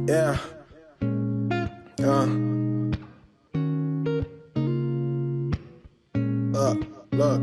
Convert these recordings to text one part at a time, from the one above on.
Yeah. Look.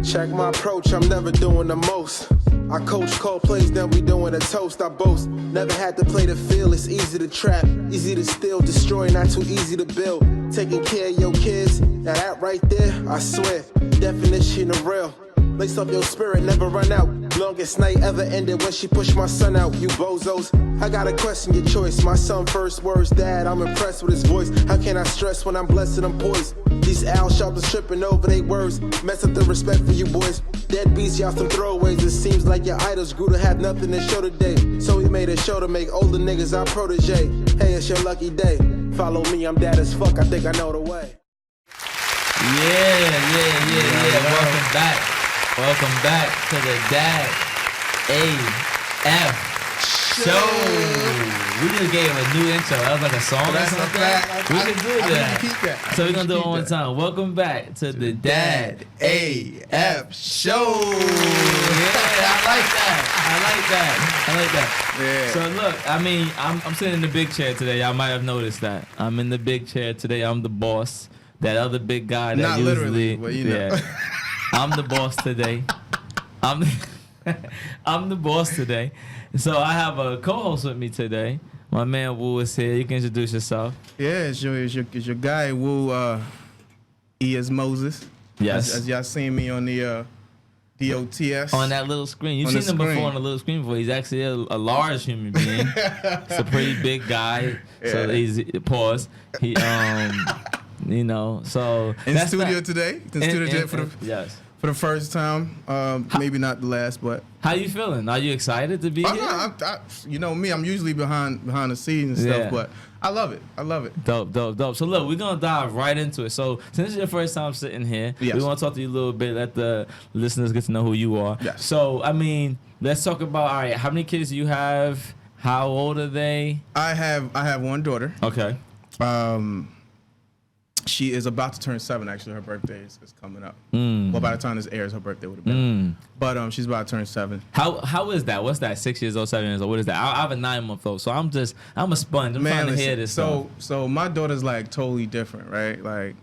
Check my approach, I'm never doing the most. I coach cold plays, then we doing a toast. I boast, never had to play the field. It's easy to trap, easy to steal, destroy, not too easy to build. Taking care of your kids, now that right there, I swear, definition of real. Lace up your spirit, never run out. Longest night ever ended when she pushed my son out. You bozos, I gotta question your choice. My son first words, Dad, I'm impressed with his voice. How can I stress when I'm blessed and I'm poised? These owl sharpers tripping over their words. Mess up the respect for you boys. Deadbeats, y'all some throwaways. It seems like your idols grew to have nothing to show today. So we made a show to make older niggas our protege. Hey, it's your lucky day. Follow me, I'm dad as fuck. I think I know the way. Yeah. Welcome back. Welcome back to the Dad AF Show. We just gave a new intro. That was like a song or something. We can do that. So we're going to do it one more time. Welcome back to the Dad AF Show. Yeah, I like that. Yeah. So look, I mean, I'm sitting in the big chair today. Y'all might have noticed that. I'm in the big chair today. I'm the boss. That other big guy that Not usually, literally, but you know. Yeah. I'm the boss today. I'm the boss today. So I have a co-host with me today. My man Wu is here. You can introduce yourself. Yeah, it's your guy Wu. E as Moses. Yes. As y'all seen me on the DOTS. On that little screen. You've seen him before on the little screen before. He's actually a large human being. It's a pretty big guy. Yeah. So he's pause. He you know, so in studio today. Yes. For the first time, maybe not the last, but how you feeling? Are you excited to be here? No, you know me, I'm usually behind the scenes and stuff, but I love it. Dope. So look, we're gonna dive right into it. So since it's your first time sitting here, we want to talk to you a little bit. Let the listeners get to know who you are. Yes. So I mean, let's talk about. All right, how many kids do you have? How old are they? I have one daughter. Okay. She is about to turn 7. Actually, her birthday is coming up. Well, by the time this airs, her birthday would have been. But she's about to turn 7. How is that? What's that? 6 years old, 7 years old. What is that? I have a 9-month-old, so I'm a sponge. I'm trying to hear this. So my daughter's like totally different, right? Like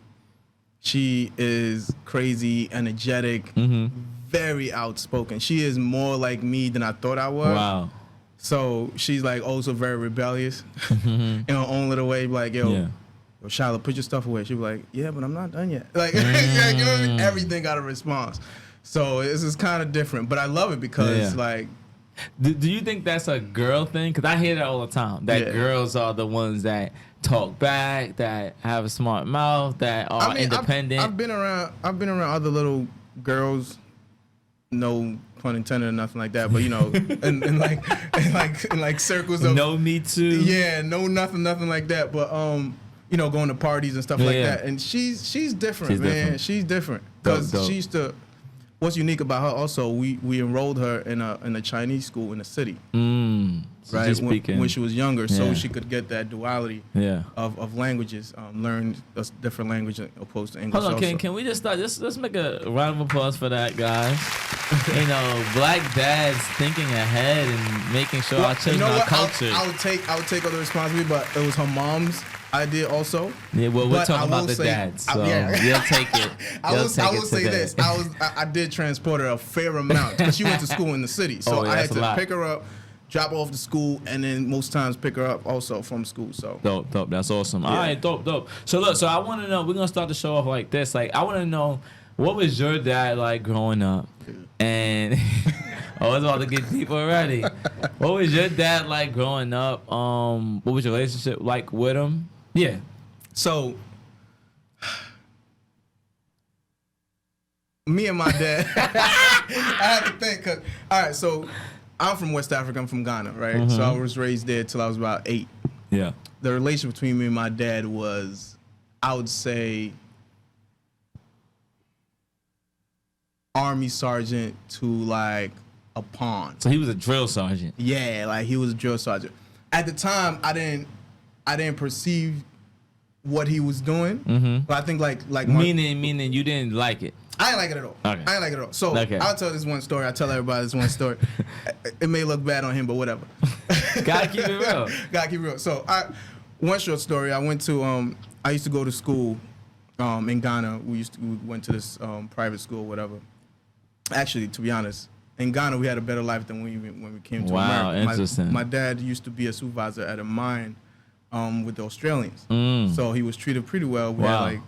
she is crazy, energetic, very outspoken. She is more like me than I thought I was. Wow. So she's like also very rebellious in her own little way. Like yo, Shiloh, put your stuff away. She'll be like, yeah, but I'm not done yet. Like, you know what I mean? Everything got a response. So this is kind of different, but I love it because like. Do you think that's a girl thing? Because I hear that all the time. That girls are the ones that talk back, that have a smart mouth, that are independent. I've been around other little girls, no pun intended or nothing like that, but you know, in like circles of no me too. Yeah, no nothing like that. But you know, going to parties and stuff like that. And she's different, man. She's different because she used to. What's unique about her also, we enrolled her in a Chinese school in the city, right? When she was younger, so she could get that duality of languages, learn a different language opposed to English. Hold on, can we just start? Let's make a round of applause for that, guys. You know, black dads thinking ahead and making sure our children are cultured. I would take all the responsibility, but it was her mom's idea also. Yeah, well, we're talking about the dads, so you'll take it. I will say this. I did transport her a fair amount because she went to school in the city, so I had to pick her up, drop her off to school, and then most times pick her up also from school. So dope. That's awesome. All right, dope. So look, I want to know. We're gonna start the show off like this. Like, I want to know, what was your dad like growing up? And oh, it's about to get deep already. What was your dad like growing up? What was your relationship like with him? Yeah. So, me and my dad, I had to think. Cause, all right, so I'm from West Africa. I'm from Ghana, right? So I was raised there till I was about 8. Yeah. The relationship between me and my dad was, I would say, Army sergeant to like a pawn. So he was a drill sergeant. Yeah, like he was a drill sergeant. At the time, I didn't perceive what he was doing. But I think like meaning you didn't like it. I didn't like it at all. Okay. I didn't like it at all. So I'll tell this one story. I tell everybody this one story. It may look bad on him, but whatever. Gotta keep it real. Gotta keep it real. So one short story. I went to I used to go to school in Ghana. We went to this private school, whatever. Actually, to be honest, in Ghana we had a better life than when we came to America. Wow, interesting. My dad used to be a supervisor at a mine with the Australians, so he was treated pretty well. We had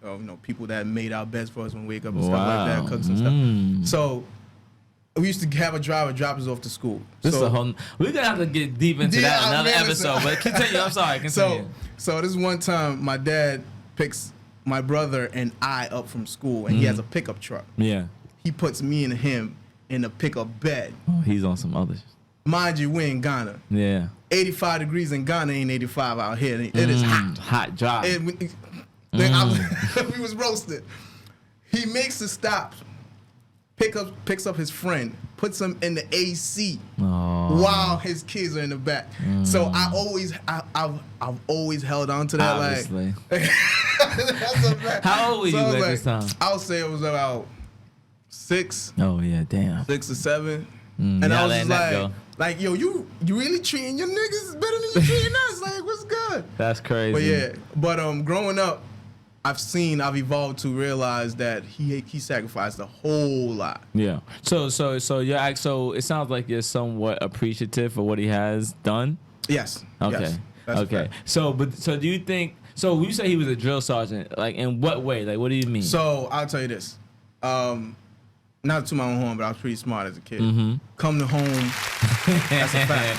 like people that made our beds for us when we wake up and stuff like that, cooks and stuff. So we used to have a driver drop us off to school. This is a whole. We're gonna have to get deep into that another episode. But continue. I'm sorry. Continue. So this one time, my dad picks my brother and I up from school, and he has a pickup truck. Yeah. He puts me and him in a pickup bed. Oh, he's on some others. Mind you, we're in Ghana. Yeah. 85 degrees in Ghana ain't 85 out here. It is hot. Hot job. We was roasted. He makes a stop. Picks up his friend, puts him in the AC while his kids are in the back. So I've always held on to that. Obviously. Like, that's a fact. How old were you at this time? I would say it was about 6. Oh yeah, damn. 6 or 7. And I was just like, yo, you really treating your niggas better than you treating us? Like, what's good? That's crazy. But growing up, I've evolved to realize that he sacrificed a whole lot. Yeah. So it sounds like you're somewhat appreciative for what he has done. Yes. Okay. Yes. That's okay. So do you think? So when you say he was a drill sergeant, like in what way? Like what do you mean? So I'll tell you this. Not to my own horn, but I was pretty smart as a kid. Come to home. That's a fact.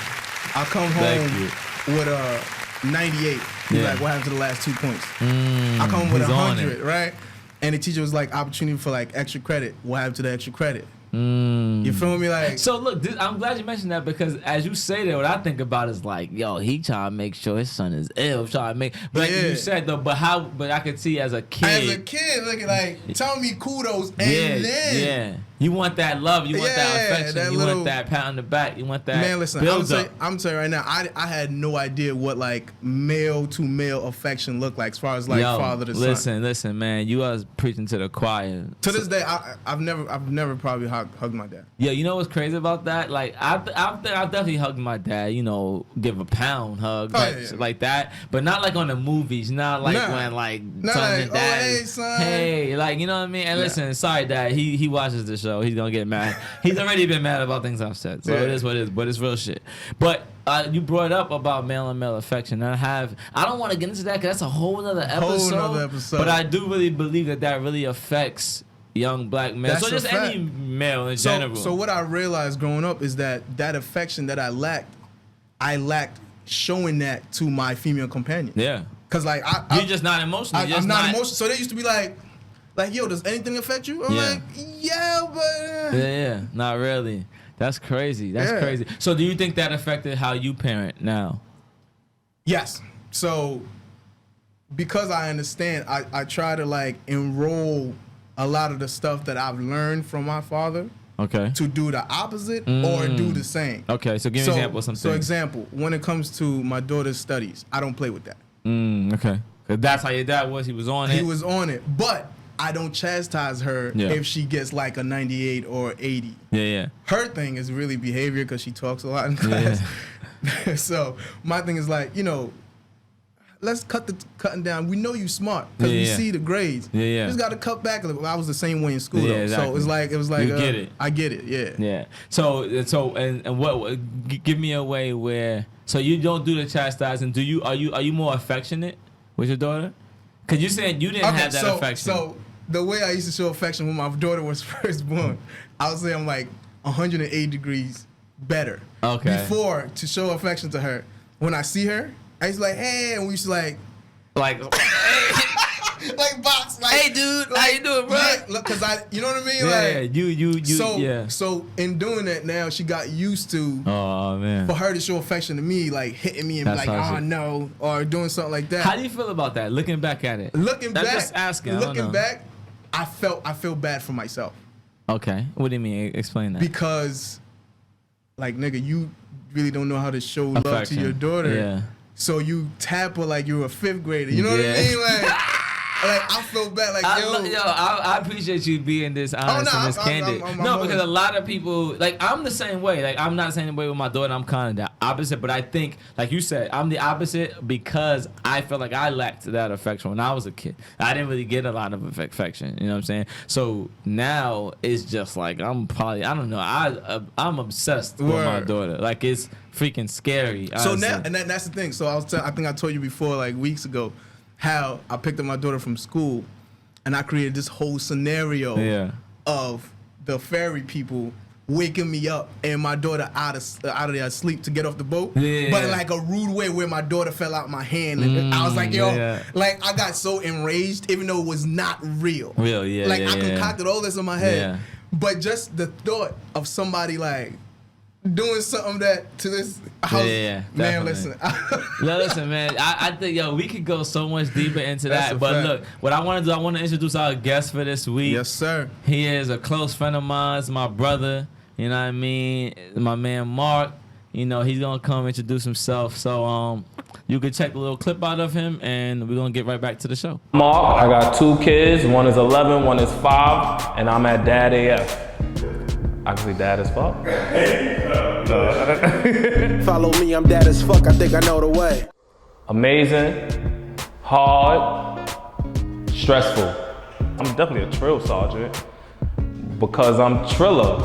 I come home with a 98. He's like, what happened to the last 2 points? I come with 100, right? And the teacher was like, opportunity for like extra credit. What happened to the extra credit? You feel me? Like, so look, I'm glad you mentioned that because as you say that, what I think about is like, yo, he trying to make sure his son is ill, trying to make. But like you said though, but I could see as a kid, looking like, tell me kudos, and then you want that love, you want that affection, you want that pat on the back, you want that. Man, listen, I'm telling you right now, I had no idea what like male to male affection looked like as far as like father to son. Listen, man, you are preaching to the choir. To this day, I've never probably hugged my dad. Yeah, you know what's crazy about that? Like I definitely hugged my dad. You know, give a pound hug, like that, but not like on the movies. Not like when like son and dad. Hey son. Hey, like you know what I mean? And listen, sorry, Dad. He watches the show. He's gonna get mad. He's already been mad about things I've said. So it is what it is. But it's real shit. But you brought up about male on male affection. I don't want to get into that because that's a whole other episode. But I do really believe that really affects young black men. So just any male in general. So what I realized growing up is that affection that I lacked showing that to my female companion. Yeah. Cause like you're just not emotional. I'm not emotional. So they used to be like, yo, does anything affect you? I'm like, yeah, but yeah, not really. That's crazy. That's crazy. So do you think that affected how you parent now? Yes. So because I understand, I try to like enroll a lot of the stuff that I've learned from my father. Okay. To do the opposite or do the same. Okay, so give me an example of something. So example, when it comes to my daughter's studies, I don't play with that. Okay. Cause that's how your dad was. He was on it. He was on it, but I don't chastise her if she gets like a 98 or 80. Yeah. Her thing is really behavior because she talks a lot in class. Yeah. So my thing is like, let's cutting down. We know you smart because we see the grades. Yeah. You just got to cut back a little. I was the same way in school though. Exactly. So it was like you get it. I get it. Yeah. Yeah. So and what? Give me a way where so you don't do the chastising. Are you more affectionate with your daughter? Because you're saying you didn't have that affection. So the way I used to show affection when my daughter was first born, I would say I'm like 180 degrees better. Okay. Before to show affection to her, when I see her, I used to like, hey, and we used to like box, like, hey, dude, how you doing, bro? Yeah, look, cause you know what I mean? Yeah, So in doing that now, she got used to. Oh man. For her to show affection to me, like hitting me and be like, oh no, or doing something like that. How do you feel about that? Looking back at it. Just asking. Looking back, I feel bad for myself. Okay. What do you mean? Explain that. Because, like, nigga, you really don't know how to show affection. Love to your daughter. Yeah. So you tap her like you're a 5th grader. You know what I mean? Like, I feel bad. Like, I appreciate you being this honest and this candid. Because a lot of people, like, I'm the same way. Like, I'm not the same way with my daughter. I'm kind of the opposite. But I think, like you said, I'm the opposite because I felt like I lacked that affection when I was a kid. I didn't really get a lot of affection. You know what I'm saying? So now it's just like I'm probably, I don't know. I'm obsessed with my daughter. Like, it's freaking scary. So now, and that's the thing. So I think I told you before, like weeks ago, how I picked up my daughter from school, and I created this whole scenario of the ferry people waking me up and my daughter out of their sleep to get off the boat, but like a rude way where my daughter fell out my hand, and I was like, like I got so enraged, even though it was not real. Like I concocted all this in my head, but just the thought of somebody like doing something that to this house, man. Listen, listen, man. I think we could go so much deeper into that. But look, what I want to do, I want to introduce our guest for this week. Yes, sir. He is a close friend of mine, my brother. You know what I mean? My man Mark. You know, he's gonna come introduce himself. So you can check a little clip out of him, and we're gonna get right back to the show. Mark, I got 2 kids. One is 11, one is 5, and I'm at Dad AF. Actually, Dad as fuck. Follow me, I'm dad as fuck. I think I know the way. Amazing, hard, stressful. I'm definitely a drill sergeant because I'm Triller.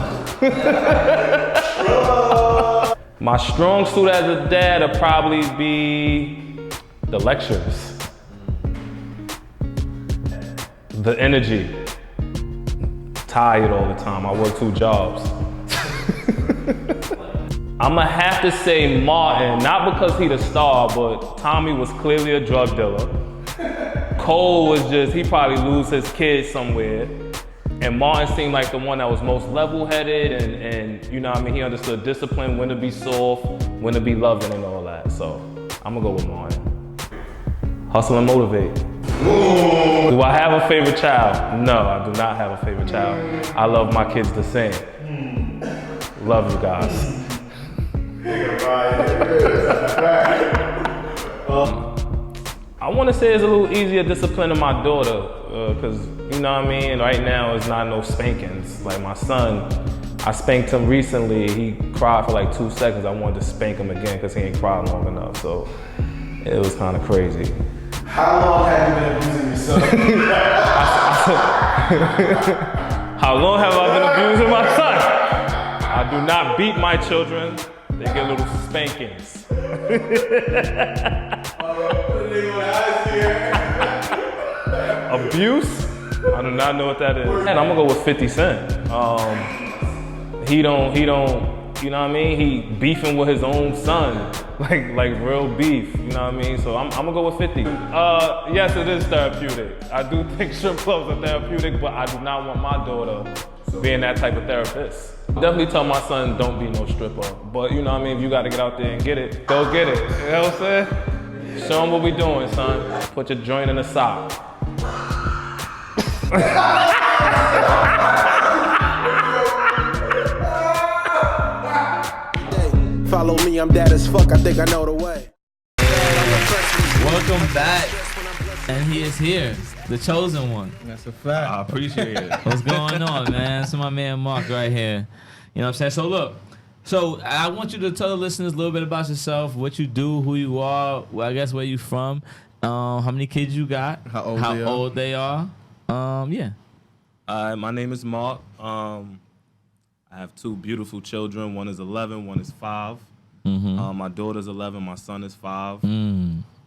My strong suit as a dad would probably be the lectures, the energy. Tired all the time. I work 2 jobs. I'ma have to say Martin, not because he the star, but Tommy was clearly a drug dealer. Cole was just, he probably lose his kids somewhere. And Martin seemed like the one that was most level-headed and you know what I mean, he understood discipline, when to be soft, when to be loving and all that. So I'm gonna go with Martin. Hustle and motivate. Do I have a favorite child? No, I do not have a favorite child. I love my kids the same. Love you guys. I want to say it's a little easier disciplining my daughter because, you know what I mean, right now it's not no spankings. Like my son, I spanked him recently. He cried for like 2 seconds. I wanted to spank him again because he ain't cried long enough. So it was kind of crazy. How long have you been abusing your son? How long have I been abusing my son? I do not beat my children. They get little spankings. Abuse? I do not know what that is. And I'm gonna go with 50 Cent. He don't, you know what I mean? He beefing with his own son, like real beef, you know what I mean? So I'm gonna go with 50. Yes, it is therapeutic. I do think strip clubs are therapeutic, but I do not want my daughter being that type of therapist. Definitely tell my son, don't be no stripper. But you know what I mean? If you gotta get out there and get it, go get it. You know what I'm saying? Show him what we doing, son. Put your joint in a sock. Follow me, I'm dad as fuck. I think I know the way. Welcome back. And he is here, the chosen one. That's a fact. I appreciate it. What's going on, man? That's my man Mark right here. You know what I'm saying? So look, I want you to tell the listeners a little bit about yourself, what you do, who you are, I guess where you from, how many kids you got, how old they are. Yeah. My name is Mark. I have 2 beautiful children. One is 11, one is 5. Mm-hmm. My daughter's 11, my son is 5.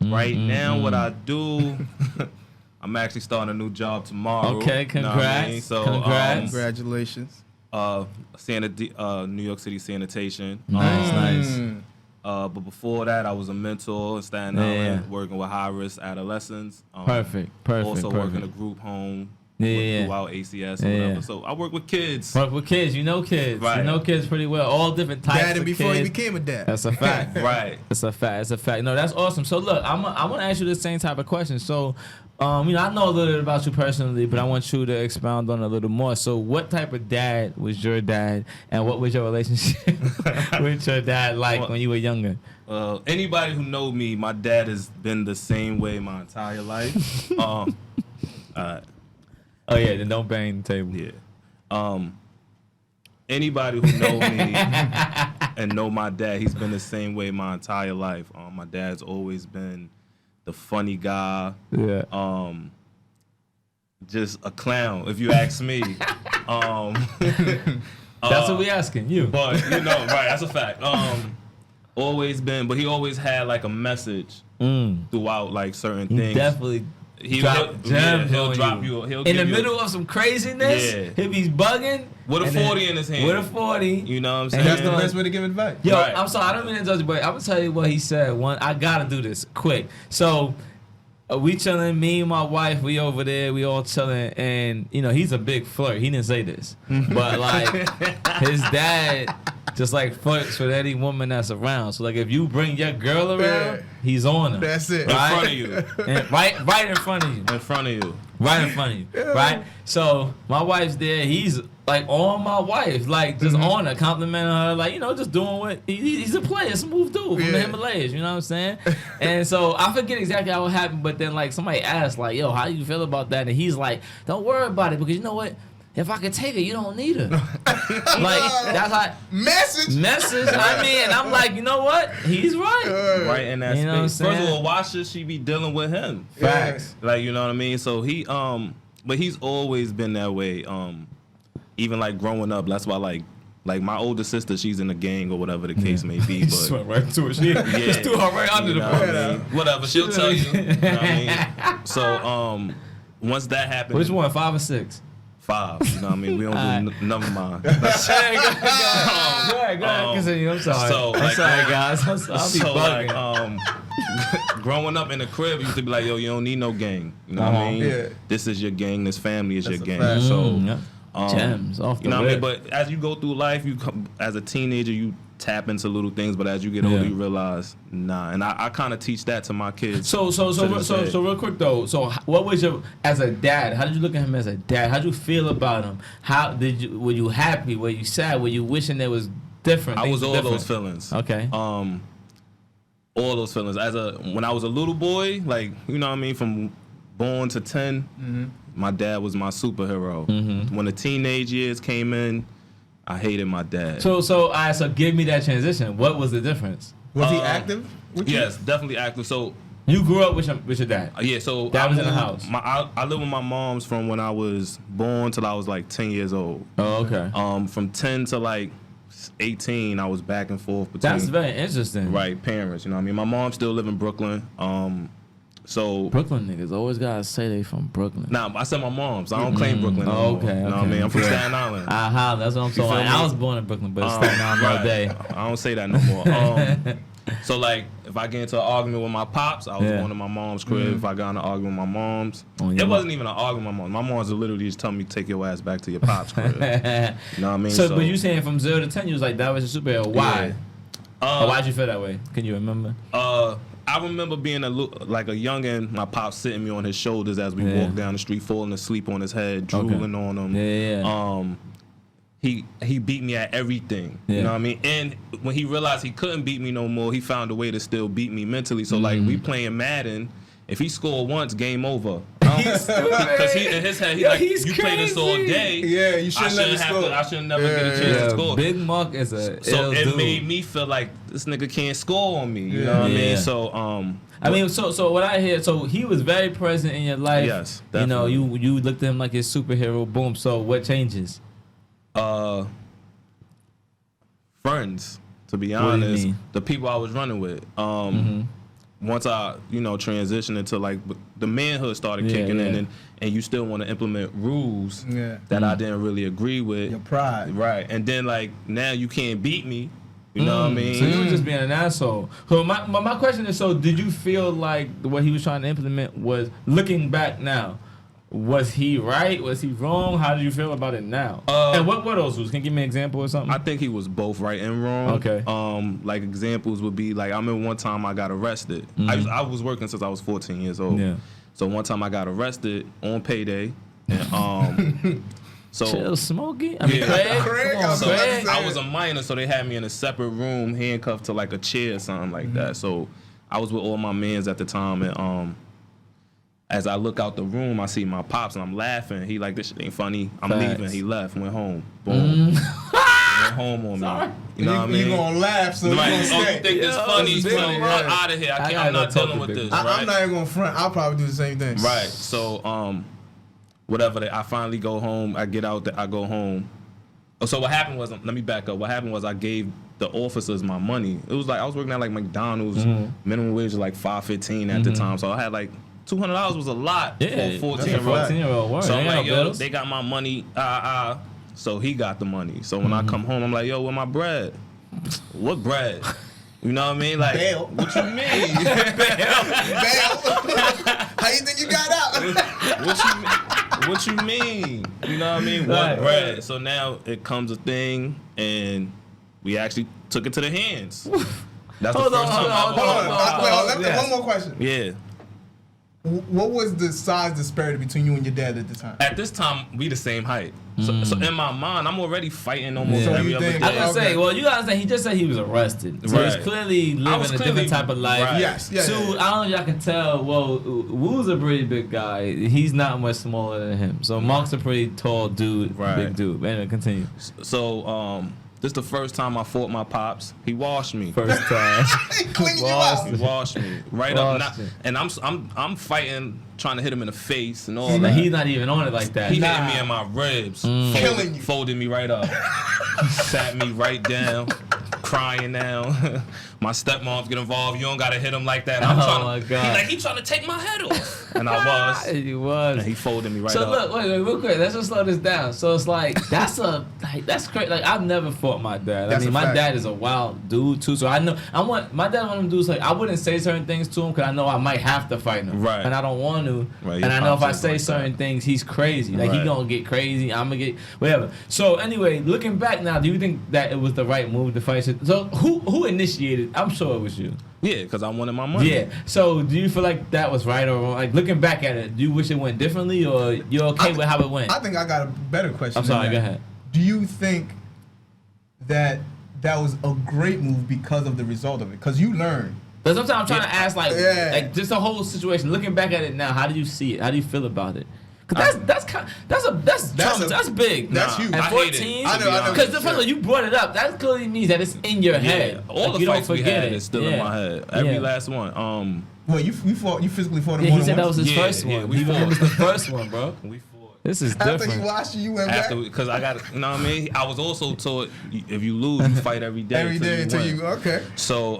Right now, what I do, I'm actually starting a new job tomorrow. Okay, congrats. You know what I mean? So, congrats. Congratulations. New York City sanitation. Nice. But before that, I was a mentor in Staten Island, working with high-risk adolescents. Perfect. Also working a group home. Throughout ACS or whatever. So I work with kids. You know kids. Right. You know kids pretty well. All different types Dad of before kids. he became a dad. That's a fact. Right. It's a fact. No, that's awesome. So look, I want to ask you the same type of question. So, I know a little bit about you personally, but I want you to expound on it a little more. So what type of dad was your dad, and what was your relationship with your dad like when you were younger? Anybody who know me, my dad has been the same way my entire life. Oh yeah, then don't bang the table. Yeah. Anybody who know me and know my dad, he's been the same way my entire life. My dad's always been the funny guy. Yeah. Just a clown, if you ask me. That's what we asking you. But right, that's a fact. Always been, but he always had like a message throughout like certain things. Definitely. He'll drop gems he'll on drop you. He'll in give the you middle of some craziness, he'll be bugging. With a 40 in his hand. With a 40. You know what I'm saying? That's the best way to give advice. Yo, Right. I'm sorry, I don't mean to judge you, but I'm gonna tell you what he said. I gotta do this quick. So we chilling, me and my wife, we over there, we all chilling, and he's a big flirt. He didn't say this, but like his dad just like flirts with any woman that's around. So like if you bring your girl around, he's on her. That's it. Right? In front of you. And right in front of you. In front of you. Right in front of you. Right? So my wife's there, he's like on my wife, like just on her, complimenting her, like, just doing what he's a player, smooth dude from the Himalayas, you know what I'm saying? And so I forget exactly how it happened, but then like somebody asked, like, yo, how do you feel about that? And he's like, don't worry about it, because you know what? If I could take her, you don't need her. Like, that's how... Message. I mean, and I'm like, you know what? He's right. Right in that You know what I'm space. First of saying? all, why should she be dealing with him? Facts. Like, you know what I mean? So he, but he's always been that way. Even like growing up, that's why like my older sister, she's in the gang or whatever the case may be. But Just went right to it. She just threw her right under the know what I bus. mean? Whatever, she'll tell you. You know what I mean? So once that happened, Which one, 5 or 6? 5. You know what I mean? We don't do none of mine. Go ahead, continue. I'm sorry. So, I'm like, sorry, guys. I'll be So bugging. like growing up in the crib, you used to be like, yo, you don't need no gang. You know what I mean? Yeah. This is your gang. This family is That's your a gang. fact. So Gems off the you know what I mean? rip. But as you go through life, as a teenager, you tap into little things. But as you get older, you realize, nah. And I kind of teach that to my kids. So real quick though. So what was as a dad? How did you look at him as a dad? How did you feel about him? Were you happy? Were you sad? Were you wishing there was different? I was all different? those feelings. Okay. All those feelings. When I was a little boy, like, you know what I mean, from born to 10, my dad was my superhero. When the teenage years came in, I hated my dad. So give me that transition. What was the difference? Was he active? Yes, definitely active. So You grew up with your dad. yeah, so Dad I was in the moved- house. I lived with my mom's from when I was born till I was like 10 years old. Oh, okay. From 10 to like 18, I was back and forth between That's very interesting. right parents. You know what I mean? My mom still live in Brooklyn. So Brooklyn niggas always gotta say they from Brooklyn. nah, I said my mom's. I don't claim Brooklyn. No Oh, more. okay, You know what I okay. mean? I'm from Yeah. Staten Island. That's what I'm feel saying. me? I was born in Brooklyn, but it's Staten Island all Right. day. I don't say that no more. So like, if I get into an argument with my pops, I was going to my mom's crib. If I got in an argument with my mom's, it wasn't even an argument with my mom. My mom's literally just telling me to take your ass back to your pop's crib. You know what I mean? So, but you saying from 0 to 10, you was like, that was a superhero. Why? Or why'd you feel that way? Can you remember? I remember being like a youngin', my pop sitting me on his shoulders as we walked down the street, falling asleep on his head, drooling on him. Yeah. He beat me at everything. You know what I mean? And when he realized he couldn't beat me no more, he found a way to still beat me mentally. So like we playing Madden. If he scored once, game over. Because in his head, he's you play this all day. Yeah, you shouldn't let it score. I should never get a chance to score. Big Mark is a So ill it dude. made me feel like this nigga can't score on me. You know what I mean? So I mean, so what I hear, so he was very present in your life. Yes, you know, definitely. you looked at him like his superhero. Boom. So what changes? friends, to be do you honest, mean? the people I was running with. Once I, transitioned into like the manhood started kicking in, and you still want to implement rules that I didn't really agree with. Your pride. Right. And then like now you can't beat me. You know what I mean? So you were just being an asshole. So my question is, so did you feel like what he was trying to implement was, looking back now, was he right? Was he wrong? How do you feel about it now? And what were those rules? Can you give me an example or something? I think he was both right and wrong. Okay. Like examples would be like, I remember one time I got arrested. I was working since I was 14 years old. Yeah. So one time I got arrested on payday. And, so Chill, Smokey. I mean, Yeah. Craig. Come on, So Craig. I was a minor, so they had me in a separate room, handcuffed to like a chair or something like that. So I was with all my mans at the time, and as I look out the room, I see my pops and I'm laughing. He like, this shit ain't funny. I'm leaving. He left, went home. Boom. Went home on me. You know what I mean? You gonna laugh, so you gonna stay. You think it's funny, so I'm out of here. I'm not dealing with this. I'm not even gonna front. I'll probably do the same thing. Right. So whatever. I finally go home. I get out. I go home. So what happened was, let me back up. What happened was I gave the officers my money. It was like I was working at like McDonald's. Minimum wage was like $5.15 at the time. So I had like $200 was a lot for a 14-year-old. So I'm like, yo, they got my money. So he got the money. So when I come home, I'm like, yo, where my bread? What bread? You know what I mean? Like, bail. What you mean? Bail. How you think you got out? What you mean? You know what I mean? What bread? So now it comes a thing, and we actually took it to the hands. That's the first time. Hold on. One more question. Yeah. What was the size disparity between you and your dad at the time? At this time, we the same height. So in my mind, I'm already fighting almost So every you other think- day. I was gonna say, well, you gotta say he just said he was arrested, so he's clearly living a different type of life. Right. Yes. Yeah. Two, I don't know if y'all can tell. Well, Wu's a pretty big guy. He's not much smaller than him. So Mark's a pretty tall dude, big dude. Anyway, continue. So this the first time I fought my pops. He washed me. First time. He cleaned you out. He washed me right up, and I'm fighting, trying to hit him in the face and all Like that. he's not even on it like that. He hit me in my ribs, Killing you. folded me right up, sat me right down, crying now. My stepmoms get involved. You don't gotta hit him like that. My God. He trying to take my head off, and I was. He was. And he folded me right So up. look, wait, real quick. Let's just slow this down. So it's like that's crazy. Like I've never fought my dad. That's I mean, a my fact. dad is a wild dude too. So I know my dad one of them dudes like I wouldn't say certain things to him because I know I might have to fight him. Right. And I don't want to. Right, And I know if I pops is say like certain that. things, he's crazy. Like he Right. gonna get crazy. I'm gonna get whatever. So anyway, looking back now, do you think that it was the right move to fight? So who initiated? I'm sure it was you. Yeah, because I wanted my money. Yeah. So do you feel like that was right or wrong? Like looking back at it, do you wish it went differently or you're okay with how it went? I think I got a better question. I'm sorry. than Go that. ahead. Do you think that was a great move because of the result of it? Because you learned. But sometimes I'm trying to ask, Yeah. like just the whole situation. Looking back at it now, how do you see it? How do you feel about it? Cause that's big. That's huge. At I hate it. 14, I know. because the fact that you brought it up, that clearly means that it's in your head. All Like, the you don't fights we forget had it. is still in my head. Every last one. Well, you physically fought him Yeah, more he than said that once? was his Yeah, first yeah, one. we Even fought. it was the first one, bro. We fought. This is After different. he watched you went back Because I got, you know what I mean? I was also taught if you lose, you fight every day. every day until win. you okay. So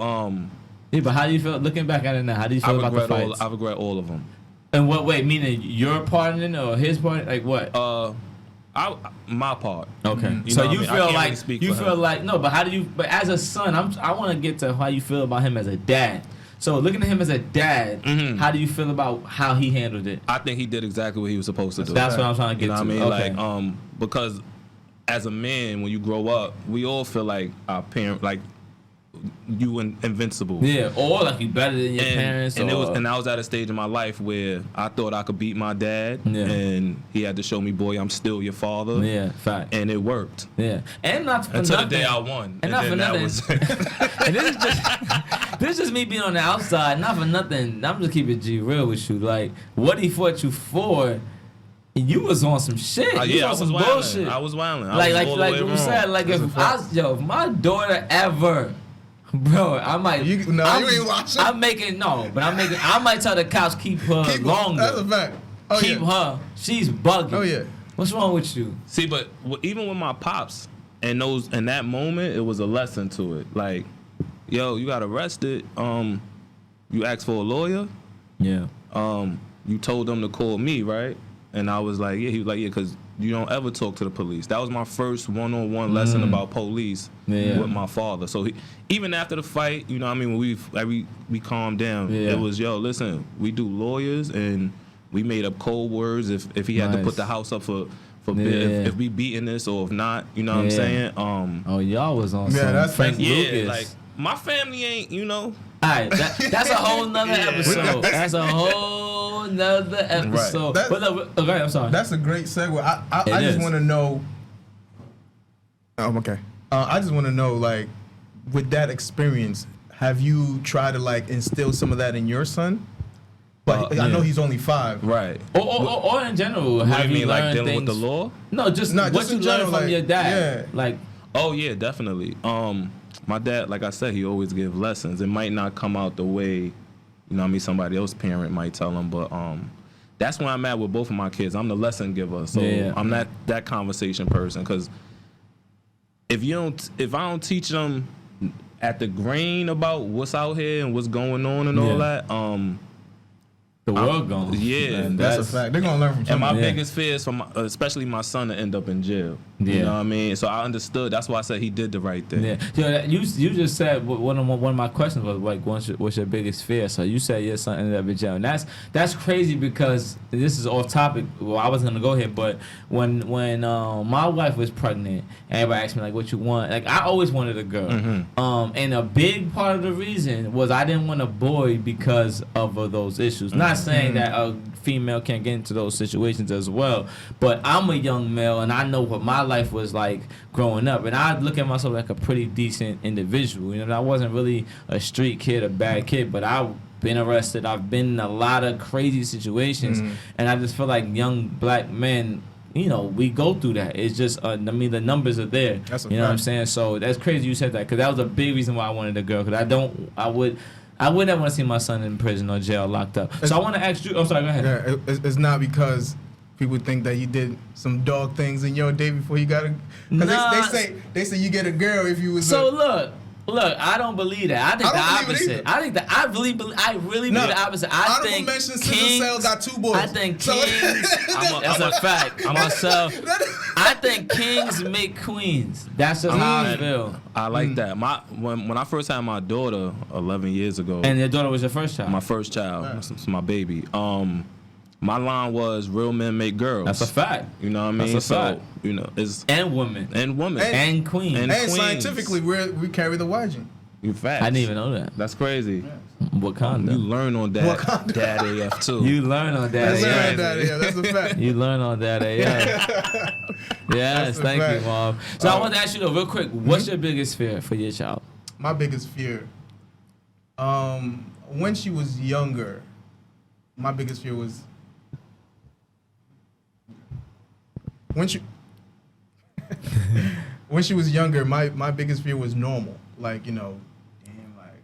Yeah, but how do you feel looking back at it now? How do you I feel about the fights? regret all of them. In what way? Meaning your part in it or his part? Like what? My part. Okay. You So know you what I mean? I feel can't like really speak you for feel him. like no, but how do you? But as a son, I want to get to how you feel about him as a dad. So looking at him as a dad, how do you feel about how he handled it? I think he did exactly what he was supposed to do. That's what I'm trying to get You know to. what I mean? Okay. Like because as a man, when you grow up, we all feel like our parent, like you invincible. Yeah, or like you better than your parents. And or, I was at a stage in my life where I thought I could beat my dad, Yeah. and he had to show me, boy, I'm still your father. yeah, fact. And it worked Yeah, and not for until nothing. the day I won. And not for then that nothing. was And this is just me being on the outside. Not for nothing. I'm just keeping G real with you. Like what he fought you for, you was on some shit. You yeah, I was was on some wilding. bullshit. I was wilding. Like you said, like if if my daughter ever, bro, I might. You ain't watching. I might tell the cops keep her longer. That's a fact. Oh, keep her. She's bugging. Oh yeah. What's wrong with you? See, but even with my pops and in that moment, it was a lesson to it. Like, yo, you got arrested. You asked for a lawyer. Yeah. You told them to call me, right? And I was like, yeah. He was like, yeah, because you don't ever talk to the police. That was my first one-on-one lesson about police with my father. So even after the fight, you know what I mean, when we calmed down, it was, yo, listen, we do lawyers and we made up code words if he had to put the house up for if we beating this or if not, you know what I'm saying? Oh, y'all was on some that's Frank Yeah, Lucas. like my family ain't, you know. Alright, that's a whole nother episode. That's a whole nother episode. That- But no, okay, I'm sorry. That's a great segue. I It just is. want to know. Okay. I just want to know, like, with that experience, have you tried to like instill some of that in your son? But I know he's only 5. Right. Or in general, What have do you mean, like learned dealing with things? the law? No, just No, what just you in learned general, from like, your dad. yeah. Like, Oh yeah, definitely. My dad, like I said, he always give lessons. It might not come out the way, you know what I mean, somebody else's parent might tell them, but that's where I'm at with both of my kids. I'm the lesson giver, so I'm not that conversation person. Because if I don't teach them at the grain about what's out here and what's going on and all that, the world gone. Yeah, Man, That's a fact. They're gonna learn from and my somebody. biggest fear is for especially my son to end up in jail. Yeah. You know what I mean? So I understood. That's why I said he did the right thing. Yeah, you just said one of my questions was like, what's your biggest fear? So you said your son ended up in jail, and that's crazy because this is off topic. Well, I wasn't gonna go here, but when my wife was pregnant, everybody asked me like, what you want? Like I always wanted a girl, and a big part of the reason was I didn't want a boy because of those issues. Not saying that a female can't get into those situations as well, but I'm a young male and I know what my life was like growing up, and I look at myself like a pretty decent individual. You know, I wasn't really a street kid, a bad kid, but I've been arrested. I've been in a lot of crazy situations, and I just feel like young black men, you know, we go through that. It's just, I mean, the numbers are there. That's a you know what I'm fact. saying? So that's crazy you said that, because that was a big reason why I wanted a girl, because I would never want to see my son in prison or jail locked up. So I want to ask you. I'm sorry. Go ahead. Yeah, it's not because people think that you did some dog things in your day before you got a. Because they say you get a girl if you was. So look, I don't believe that. I think the don't believe it opposite. I think that I really believe the opposite. I think mention Kings Cell got 2 boys. I think So- Kings. That's a fact. Myself. I think Kings make queens. That's just how I feel. I like that. When I first had my daughter 11 years ago, And your daughter was your first child. my first child, it's my baby. My line was real men make girls. That's a fact. You know what I mean? That's a fact. You know, it's And women. and women And queens. And And queens. scientifically, we carry the Y gene. You facts. I didn't even know that. That's crazy. Wakanda. You learn on that Dad AF too. You learn on that. That's Yeah. that's a fact. You learn on that. Yeah. Yes, That's a thank you, fact. Mom. So I want to ask you though, real quick, what's your biggest fear for your child? My biggest fear. When she was younger, my biggest fear was when she was younger. My biggest fear was normal. Like, you know, damn, like,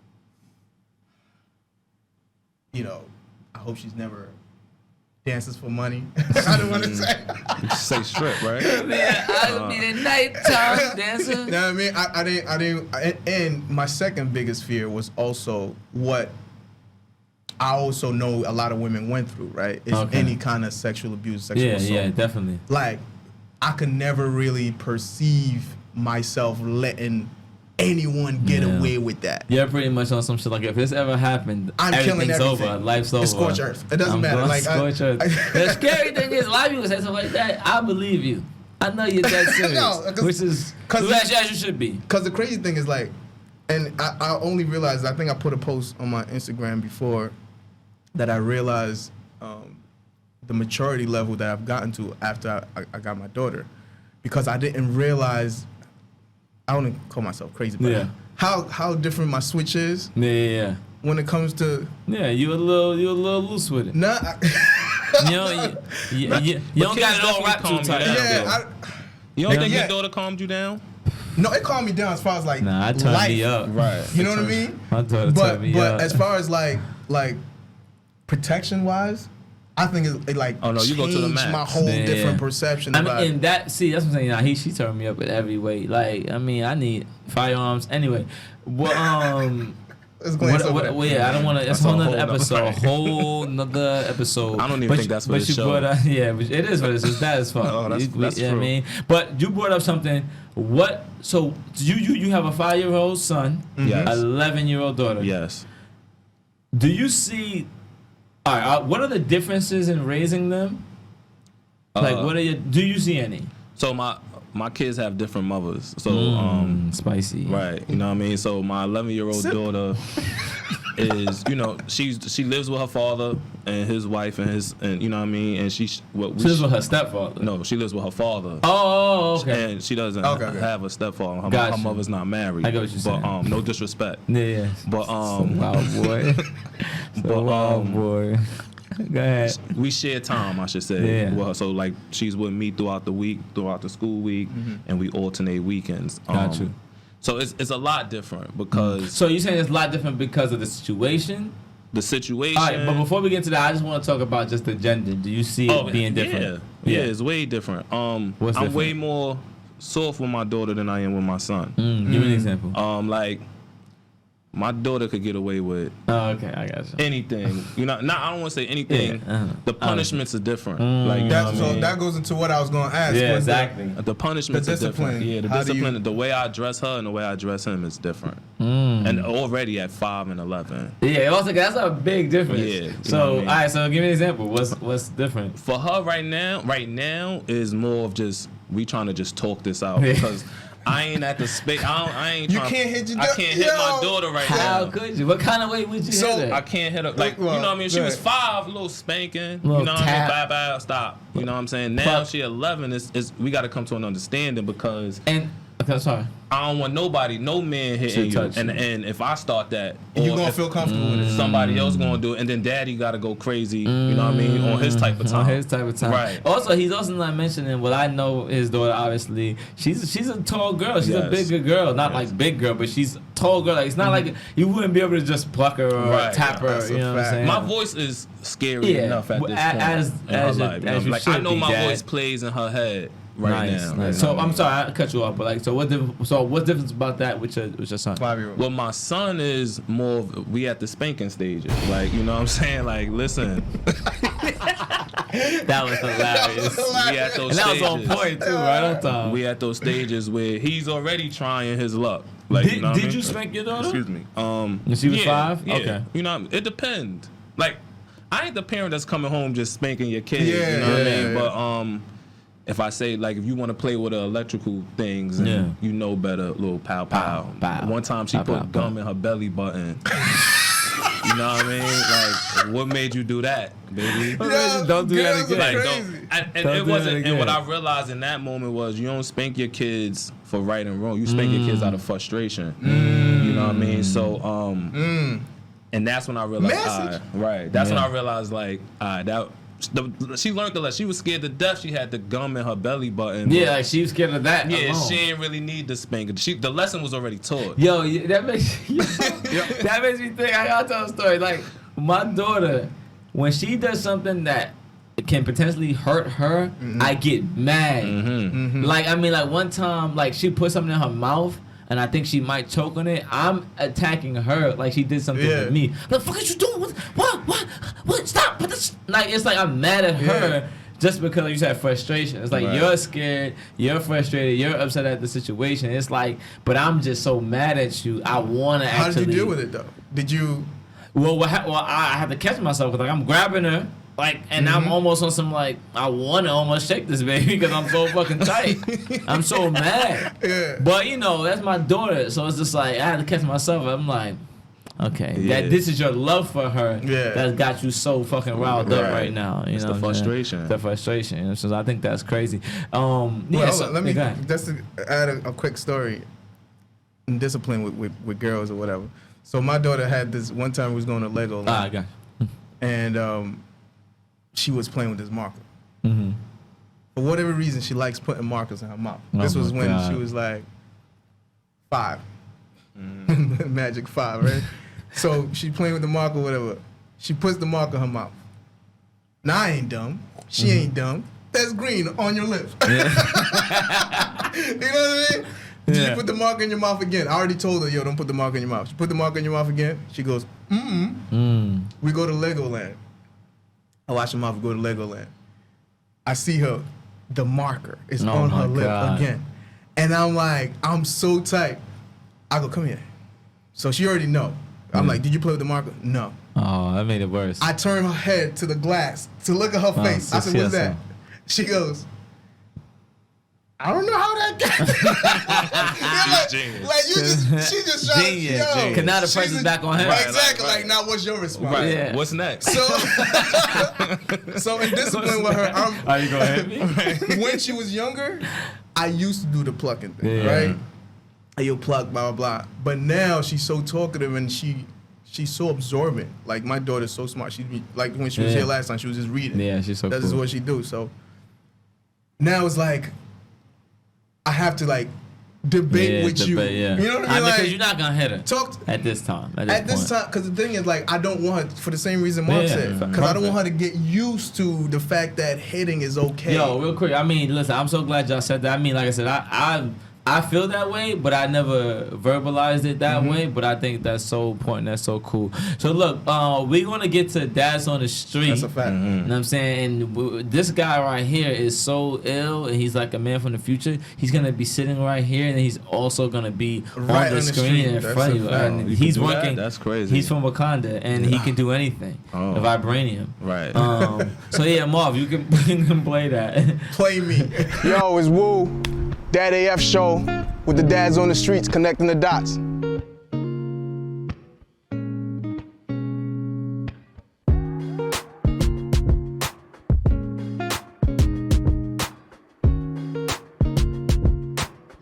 you know, I hope she's never dances for money. I don't want to say. You say strip, right? Yeah, I'll be the nighttime dancer. You know what I mean? I didn't. And my second biggest fear was also what I also know a lot of women went through, right? Is any kind of sexual abuse, sexual assault. Yeah, definitely. Like, I could never really perceive myself letting anyone get away with that. You're pretty much on some shit like, if this ever happened, I'm killing everything's everything. over, life's over. It's scorched earth. It doesn't matter. going Like, scorched earth. The scary thing is, a lot of people say something like that. I believe you. I know you're that serious, No, which is as you should be. Because the crazy thing is, like, and I only realized, I think I put a post on my Instagram before that I realized the maturity level that I've gotten to after I got my daughter, because I didn't realize, I don't call myself crazy, but how different my switch is Yeah. when it comes to. Yeah, you a little loose with it. Nah, You don't got it all definitely wrapped too calm you tight. down. yeah, You don't think Yeah. your daughter calmed you down? no, it calmed me down as far as like Nah, I turned life. me up. Right. You know what I mean? My daughter turned me up. But as far as like protection wise, I think it like Oh, no, you go to the changed max. my whole Yeah. different perception I mean, about it. and that's what I'm saying. Nah, she turned me up in every way. Like, I mean, I need firearms. Anyway, well, Let's glance over that. well, yeah, I don't want to. It's That's a a whole whole nother nother episode. thing. Whole nother episode. I don't even But think you- that's for but the you show. brought up, yeah, but it is what it is. It's that as fuck. Oh, that's You know what I true. mean? But you brought up something. What? So you have a 5-year-old son, Yes. 11-year-old daughter. Yes. Do you see? All right. What are the differences in raising them? Like, what are you? Do you see any? So my kids have different mothers. So Spicy. right, you know what I mean? So my 11-year-old daughter is, you know, she lives with her father and his wife and you know what I mean? And she lives with her stepfather. No, she lives with her father. Oh, okay. And she doesn't Okay. have a stepfather. Her Gotcha. mother's not married. I get what you're saying. But no disrespect. Yeah. But Wild boy. but Wild boy. Go ahead. We share time, I should say. Yeah. Well, so like she's with me throughout the week, throughout the school week, and we alternate weekends. Got you. So it's a lot different because So you saying it's a lot different because of the situation? the situation. All right, but before we get to that, I just want to talk about just the gender. Do you see it being different? Yeah, it's way different. I'm different? way more soft with my daughter than I am with my son. Give me an example. Like my daughter could get away with Oh, okay, I got you. anything. You know, I don't want to say anything. Yeah, The punishments are different. Like you know That's, what I so mean? that goes into what I was going to ask. Yeah, was exactly. The punishments The are different. discipline. Yeah, the How do you- discipline, the way I address her and the way I address him is different. And already at 5 and 11. Yeah, also that's a big difference. Yeah, you know So, what I mean? all right, so give me an example. What's different? For her right now is more of just we trying to just talk this out Yeah. because I ain't at the space. I ain't. You trying, can't hit your I da- can't hit Yo. my daughter right How now. could you? What kind of way would you So, hit I her? can't hit her like Well, you know what I mean. She go was ahead. 5, a little spanking. Little you know what I mean. tap. Bye, stop. You know what I'm saying. Now But- she 11. Is we got to come to an understanding because And okay, sorry. I don't want no man hitting Should you. touch you. And if I start that, You or gonna if feel comfortable with it. somebody else gonna do it, and then daddy got to go crazy. You know what I mean on his type of time. On his type of time. Right. Also, he's also not mentioning what I know his daughter. Obviously, she's a tall girl. She's a Yes. bigger girl. Not Yes. like big girl, but she's a tall girl. Like it's not like you wouldn't be able to just pluck her or Right. tap her. That's a You know what I'm fact. saying? My voice is scary Yeah, enough at this point as- in her as you- life. You know, as you like I should know be, my Dad. voice plays in her head right nice, now. nice. You know So what I I'm mean? sorry I cut you off, but like, so what's difference about that with your son? 5-year-old. Well, my son is more of, we at the spanking stages. Like, you know what I'm saying? Like, listen, That was hilarious. we at those And that was stages. on point too, right on time. We at those stages where he's already trying his luck. Like, Did, you know what I did mean? you spank your daughter? Excuse me. When she was yeah, 5? Yeah. Okay. You know, it depends. Like, I ain't the parent that's coming home just spanking your kid. Yeah, you know what I yeah, mean? yeah. But if I say like if you want to play with the electrical things and Yeah. you know better, little pow pow. Pow. One time she Pow, put pow, gum in her belly button. You know what I mean? Like, what made you do that, baby? Yo, Don't do that girls are again. Like, crazy. and Don't it do wasn't. that And what again. I realized in that moment was you don't spank your kids for right and wrong. You spank your kids out of frustration. You know what I mean? So, and that's when I realized, Message. right. That's when Yeah. I realized, like, she learned the lesson. She was scared to death. She had the gum in her belly button. Yeah, but- like she was scared of that. yeah. alone. She didn't really need the spanking. The lesson was already taught. Yo, that makes that makes me think. I gotta tell a story. Like my daughter, when she does something that can potentially hurt her, I get mad. Like I mean, like one time, like she put something in her mouth. And I think she might choke on it. I'm attacking her like she did something Yeah. to me. Like, fuck is you doing? What? Stop! But this, like, it's like I'm mad at her just because like you said frustration. It's like Right. you're scared, you're frustrated, you're upset at the situation. It's like, but I'm just so mad at you. I want to How actually. did you deal with it though? Did you? Well, I had to catch myself because like I'm grabbing her. Like, and I'm almost on some like, I want to almost shake this baby because I'm so fucking tight. I'm so mad. Yeah. But, you know, that's my daughter. So it's just like, I had to catch myself. I'm like, okay, Yeah. that this is your love for her Yeah. that's got you so fucking riled up Right. right now. You It's know the what I'm saying? frustration. The frustration. You know, so I think that's crazy. Yeah, Well, so, let me go ahead. just to add a quick story. In discipline with girls or whatever. So my daughter had this one time we was going to Lego Ah, I land, got and she was playing with this marker. mm-hmm. For whatever reason, she likes putting markers in her mouth. Oh This was my when God. she was like 5. Magic 5, right? So she playing with the marker, whatever. She puts the marker in her mouth. Now I ain't dumb. She ain't dumb. That's green on your lips. You know what I mean? Did Yeah. you put the marker in your mouth again? I already told her, yo, don't put the marker in your mouth. She put the marker in your mouth again. She goes, We go to Legoland. I watch her mouth go to Legoland. I see her, the marker is Oh on my her lip God. again. And I'm like, I'm so tight. I go, come here. So she already know. I'm like, did you play with the marker? No. Oh, that made it worse. I turn her head to the glass to look at her face. I so said, she what's has that? She goes, I don't know how that got. Genius. like you just, she just trying Genius, to, yo. genius. 'Cause now the she's pressure's a- back on him. Right, Right, exactly. right. Like, now what's your response? Right. Yeah. What's next? So, so in discipline with her, Are you gonna hit me? when she was younger, I used to do the plucking thing, Yeah. right? Hey, you pluck, blah, blah, blah. But now she's so talkative and she she's so absorbent. Like my daughter's so smart. She'd be like when she was here last time, she was just reading. Yeah, she's so That's cool. just what she do. So now it's like I have to like debate with you. Yeah. You know what I mean? Because you're not gonna hit her Talk at this time. At this time, because the thing is, like, I don't want her, for the same reason Mark said, because I don't want her to get used to the fact that hitting is okay. Yo, real quick, I mean, listen, I'm so glad y'all said that. I mean, like I said, I feel that way, but I never verbalized it that way. But I think that's so important. That's so cool. So look, we're gonna get to Dads on the Street. That's a fact. You know what I'm saying? And this guy right here is so ill, and he's like a man from the future. He's gonna be sitting right here, and he's also gonna be Right on the screen in That's front of a you. fact. And You he's can do that? working. That's crazy. He's from Wakanda, and he can do anything. Oh. The vibranium. Right. So yeah, Marv, you can play that. Play me. Yo, it's Woo, Dad AF show with the dads on the streets connecting the dots.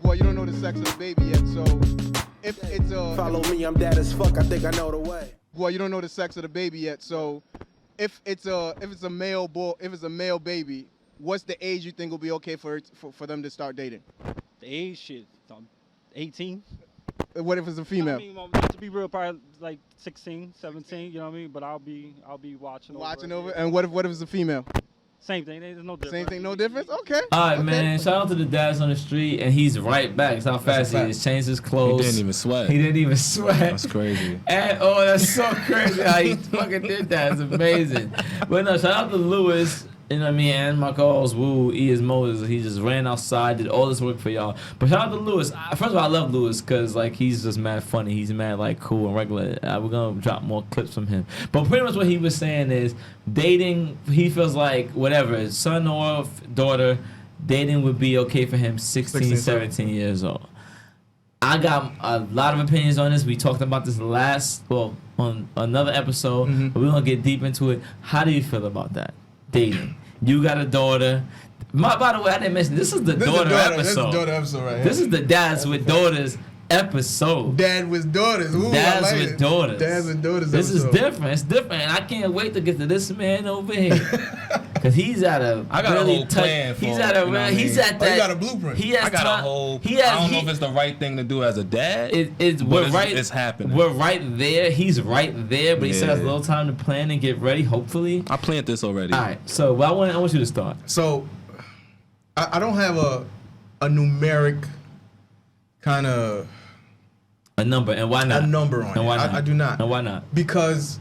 Boy, you don't know the sex of the baby yet, so if it's a Follow me, I'm dad as fuck. I think I know the way. boy, you don't know the sex of the baby yet, so if it's a male boy, if it's a male baby, what's the age you think will be okay for them to start dating? The age shit, 18. What if it's a female? I mean, well, to be real, probably like 16, 17. You know what I mean? But I'll be watching. Watching over. over, and what if it's a female? Same thing. There's no difference. Same thing, no difference. Okay. All right, okay. man. Shout out to the dads on the street, and he's right back. That's how fast he is. Changed his He clothes. didn't even sweat. He didn't even sweat. That's crazy. And that's so crazy how he fucking did that. It's amazing. But no, shout out to Lewis. You know what I mean? And my co-host Woo, E is Moses. He just ran outside, did all this work for y'all. But shout out to Lewis. First of all, I love Lewis because like he's just mad funny. He's mad like cool and regular. We're gonna drop more clips from him. But pretty much what he was saying is dating. He feels like whatever son or daughter, dating would be okay for him 16, 17 years old. I got a lot of opinions on this. We talked about this on another episode. But we're gonna get deep into it. How do you feel about that? Dating. You got a daughter. By the way, I didn't mention this is the daughter episode. This is the daughter episode right here. This is the dads with daughters episode. Dad with daughters. Ooh, Dads I like with it. daughters. Dads with daughters. This is episode. different. It's different. And I can't wait to get to this man over here. Cause he's at a I got really a whole plan for he's it, at a you know what I he's mean? at that. Oh, you got a blueprint. He has I got time. a whole. He has. I don't know if it's the right thing to do as a dad. It's happening. We're right there. He's right there, but he still has a little time to plan and get ready. Hopefully. I planned this already. All right. So I want you to start. So, I don't have a numeric kind of A number, and why not? a number on And it. why not? I do not. And why not? Because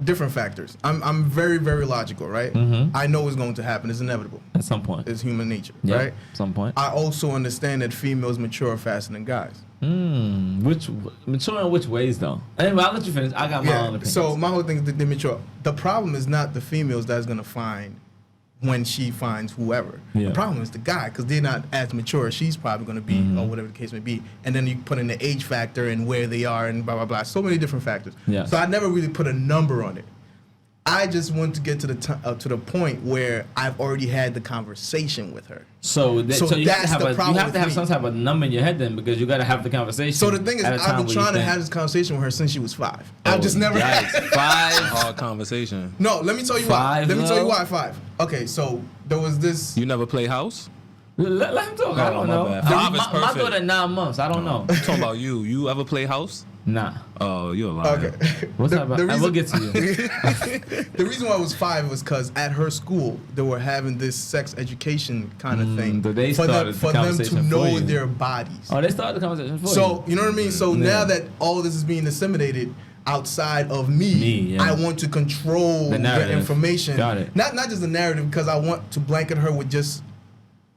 different factors. I'm very, very logical, right? I know what's going to happen. It's inevitable. At some point. It's human nature, Yeah, right? At some point. I also understand that females mature faster than guys. Which mature in which ways though? Anyway, I'll let you finish. I got my own opinion. So my whole thing is that they mature. The problem is not the females that's gonna find when she finds whoever. Yeah. The problem is the guy, because they're not as mature as she's probably gonna be, or whatever the case may be. And then you put in the age factor and where they are and blah blah blah. So many different factors. Yes. So I never really put a number on it. I just want to get to the point where I've already had the conversation with her. So you that's have the to problem have with me. some type of number in your head then, because you got to have the conversation. So the thing is, at a I've time been where you trying to think, have this conversation with her since she was 5. oh, I've just never had. yikes. 5. Hard conversation. No, let me tell you why. Five, Let me tell you though? why 5. Okay, so there was this. You never play house? Let him talk. I Oh, don't my know. bad. 5 is My perfect. daughter 9 months. I don't know. I'm talking about you. You ever play house? Nah. Oh, you're a liar. Okay. What's up? We'll get to you. The reason why it was 5 was because at her school they were having this sex education kind of thing but they for started the them to conversation for know you. their bodies. Oh, they started the conversation for So you. you know what I mean. So Yeah. now that all this is being disseminated outside of me, yeah. I want to control The narrative. the information. Got it. Not just the narrative, because I want to blanket her with just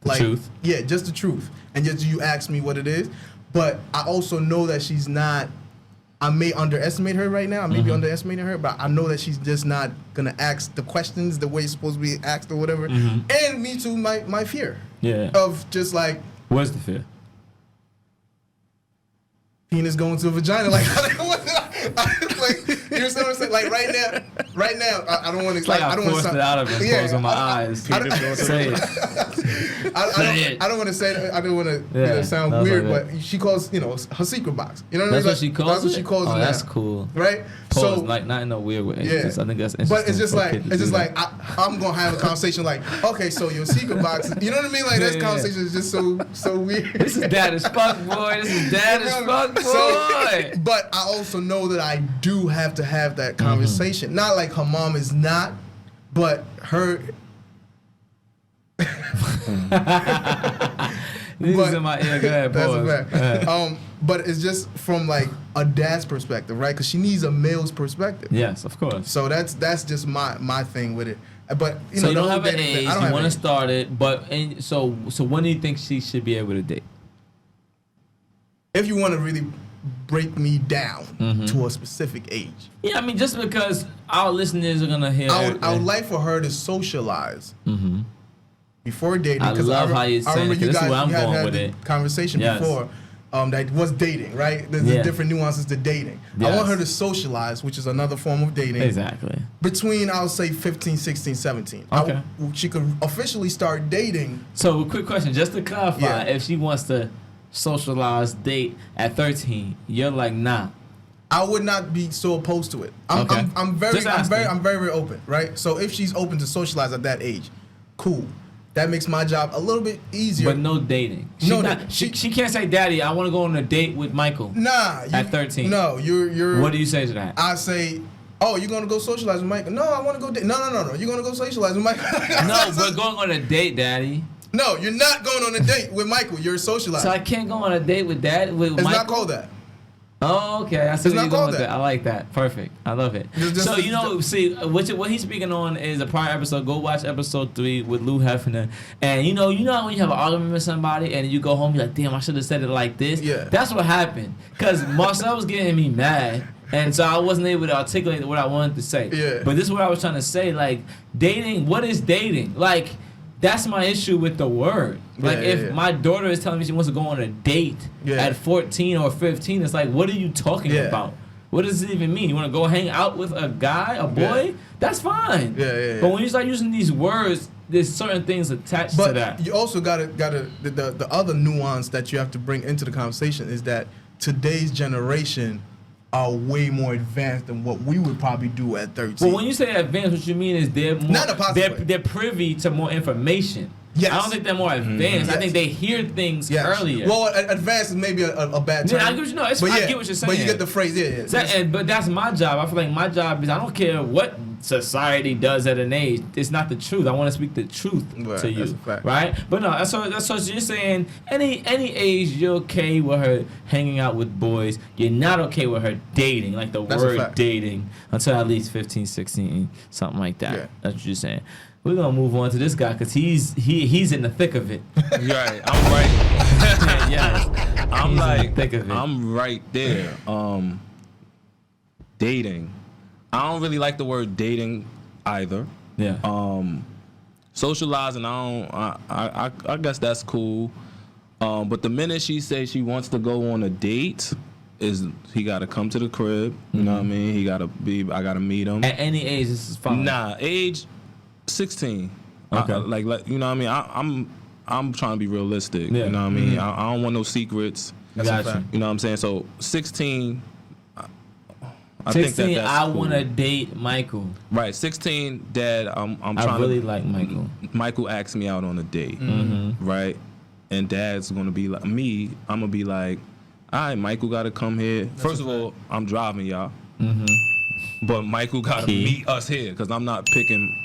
like truth. Yeah, just the truth, and just you ask me what it is. But I also know that she's not. I may underestimate her right now. I may be underestimating her, but I know that she's just not gonna ask the questions the way it's supposed to be asked or whatever. And me too, my fear. Yeah. Of just like Where's the fear? penis going to a vagina. Like, like you know what I'm saying? Like right now, I don't want to. It's like I don't want forced it out of him, closing my eyes. I don't- Say it. I don't want to say that. I don't want to sound weird, but she calls her secret box. You know what I mean? That's what she calls That's what she calls it. Oh, that's cool. Right? Pause, so like not in a weird way. Yeah. I think that's interesting. But it's just like I'm gonna have a conversation like, okay, so your secret box. You know what I mean? Like this conversation is just so weird. This is dad as fuck, boy. This is dad as fuck, boy. So, but I also know that I do have to have that conversation. Not like her mom is not, but her. This is in my ear. Go ahead, that's a fact. But it's just from like a dad's perspective, right? Because she needs a male's perspective. Yes, of course. So that's just my thing with it. But so you don't have an age. You want to start it, but so when do you think she should be able to date? If you want to really break me down to a specific age. Yeah, I mean, just because our listeners are gonna hear. I would like for her to socialize before dating. I love how you're saying it. This is where I'm going with it. Conversation before. That was dating, right? There's different nuances to dating. Yes. I want her to socialize, which is another form of dating. Exactly. Between, I'll say, 15, 16, 17. Okay. She could officially start dating. So, quick question, just to clarify, if she wants to socialize, date at 13, you're like, nah. I would not be so opposed to it. I'm very open, right? So if she's open to socialize at that age, cool. That makes my job a little bit easier. But no dating. She can't say, Daddy, I want to go on a date with Michael. Nah. At 13. No, you're. What do you say to that? I say, oh, you're going to go socialize with Michael? No, I want to go date. No. You're going to go socialize with Michael. No, we're going on a date, Daddy. No, you're not going on a date with Michael. You're socializing. So I can't go on a date with Dad? With It's Michael? not called that. Oh, okay. I see where you're going with that. I like that. Perfect. I love it. So, see, what he's speaking on is a prior episode. Go watch episode 3 with Lou Hefner. And you know when you have an argument with somebody and you go home, you're like, damn, I should have said it like this. Yeah. That's what happened. Because Marcel was getting me mad. And so I wasn't able to articulate what I wanted to say. Yeah. But this is what I was trying to say. Like, dating, what is dating? Like, that's my issue with the word. Like, if my daughter is telling me she wants to go on a date at 14 or 15, it's like, what are you talking about? What does it even mean? You want to go hang out with a guy, a boy? Yeah. That's fine. But when you start using these words, there's certain things attached to that. But you also gotta the other nuance that you have to bring into the conversation is that today's generation are way more advanced than what we would probably do at 13. Well, when you say advanced, what you mean is they're more, not a positive way. They're privy to more information. Yes. I don't think they're more advanced. I think they hear things earlier. Well, advanced is maybe a bad term. Yeah, I get what you're saying. But you get the phrase, But that's my job. I feel like my job is I don't care what society does at an age. It's not the truth. I want to speak the truth to you, that's a fact. right? But no, so you're saying any age you're okay with her hanging out with boys. You're not okay with her dating, like the word dating, until at least 15, 16, something like that. Yeah. That's what you're saying. We're gonna move on to this guy because he's in the thick of it. Right, I'm right. Yes, I'm he's like, in the thick of it. I'm right there. Dating. I don't really like the word dating either. Yeah. Socializing, I guess that's cool. But the minute she says she wants to go on a date, he got to come to the crib. You know what I mean? I gotta meet him. At any age, this is fine. Nah, age 16. Okay. Like you know what I mean? I'm trying to be realistic. Yeah. You know what I mean? I don't want no secrets. Gotcha. You know what I'm saying? So 16. I 16, think that's I cool. want to date Michael. Right, 16. Dad, I'm trying I really to. like Michael. Michael asked me out on a date. Right, and Dad's gonna be like me. I'm gonna be like, all right, Michael got to come here. First of all, I'm driving y'all. But Michael got to meet us here because I'm not picking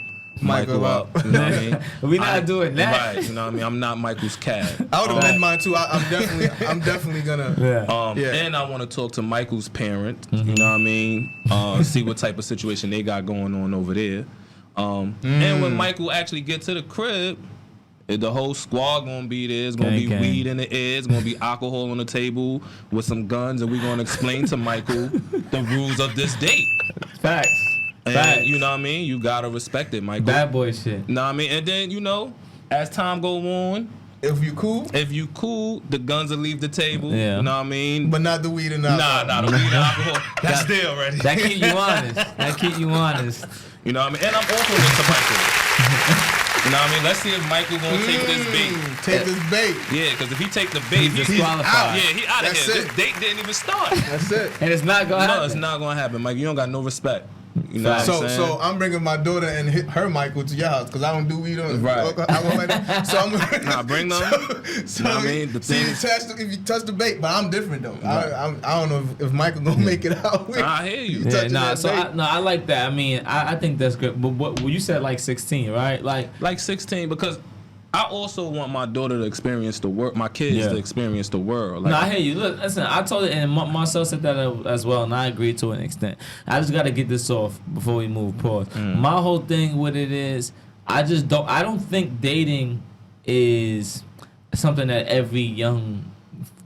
Michael up. You know what I mean? We not doing that. Right. You know what I mean? I'm not Michael's cab. I would have meant mine too. I'm definitely gonna. And I want to talk to Michael's parent. You know what I mean? See what type of situation they got going on over there. And when Michael actually get to the crib, the whole squad gonna be there. It's gonna be weed in the air. It's gonna be alcohol on the table with some guns, and we're gonna explain to Michael the rules of this date. Facts. And you know what I mean? You gotta respect it, Michael. Bad boy shit. Know what I mean? And then, as time go on, if you cool, the guns will leave the table. Yeah. You know what I mean? But not the weed and alcohol. Nah, the weed and alcohol. That's there already. That keep you honest. You know what I mean? And I'm offering it to Michael. You know what I mean? Let's see if Michael gonna take this bait. Take this bait. Yeah, because if he take the bait, He's he's disqualified. out. Yeah, he out of That's here. it. This date didn't even start. That's it. And it's not gonna happen. No, it's not gonna happen, Mike. You don't got no respect. You know what I'm saying? So I'm bringing my daughter and her Michael to your house because I don't do weed on. Right. I won't let it. So I'm Nah, bring them. So Know what I mean? The see, thing- if you touch the bait, but I'm different though. I don't know if Michael gonna make it out. I hear you. You touching that bait. I like that. I mean, I think that's good. But what you said like 16, right? Like 16, because I also want my daughter to experience the world, my kids to experience the world. Like, no, I hear you. Look, listen, I told it, and Marcel said that as well, and I agree to an extent. I just got to get this off before we move. Pause. My whole thing with it is, I don't think dating is something that every young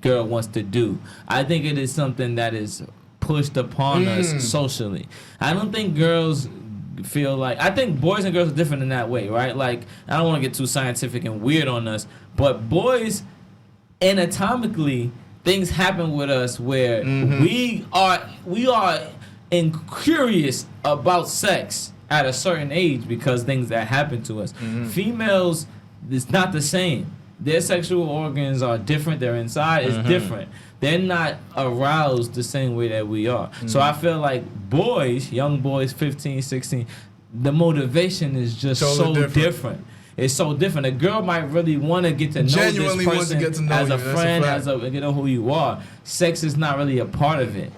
girl wants to do. I think it is something that is pushed upon us socially. I don't think girls feel like, I think boys and girls are different in that way, right? Like, I don't want to get too scientific and weird on us, but boys, anatomically, things happen with us where we are curious about sex at a certain age because things that happen to us. Females, it's not the same. Their sexual organs are different. Their inside is different. They're not aroused the same way that we are. So I feel like boys, young boys, 15, 16, the motivation is just Totally so different. It's so different. A girl might really want to get to know Genuinely this wants to person get to know as you. a That's a friend, fact. as a you know who you are. Sex is not really a part of it.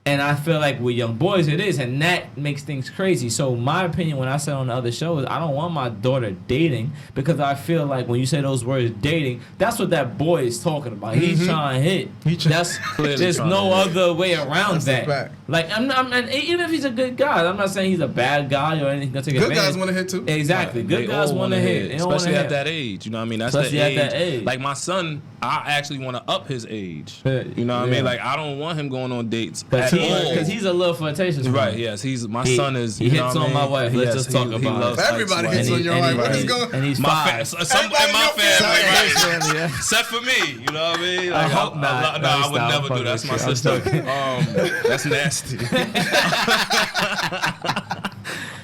And I feel like with young boys it is, and that makes things crazy. So my opinion, when I said on the other show, is I don't want my daughter dating, because I feel like when you say those words dating, that's what that boy is talking about. He's trying to hit. That's there's no other way around That's a that. fact. Like and even if he's a good guy, I'm not saying he's a bad guy or anything. Gonna take Good advantage. guys want to hit too. Exactly. Good They guys all want to hit. They don't wanna especially at hit. that age. You know what I mean? That's Especially the at age. that age. Like my son, I actually want to up his age. Yeah. You know what I Yeah. mean? Like I don't want him going on dates Because at all. he's a little flirtatious. Right, man. yes. My son is. He you know hits what I on my mean? wife. Let's just talk he about loves it. Everybody ex-wife. hits on your wife. What is going? And he's My five. some in Everybody my in your family, family. right? Except for me, you know what I mean? I hope not. No, I would Stop. never do that. That's my I'm sister. joking. That's nasty.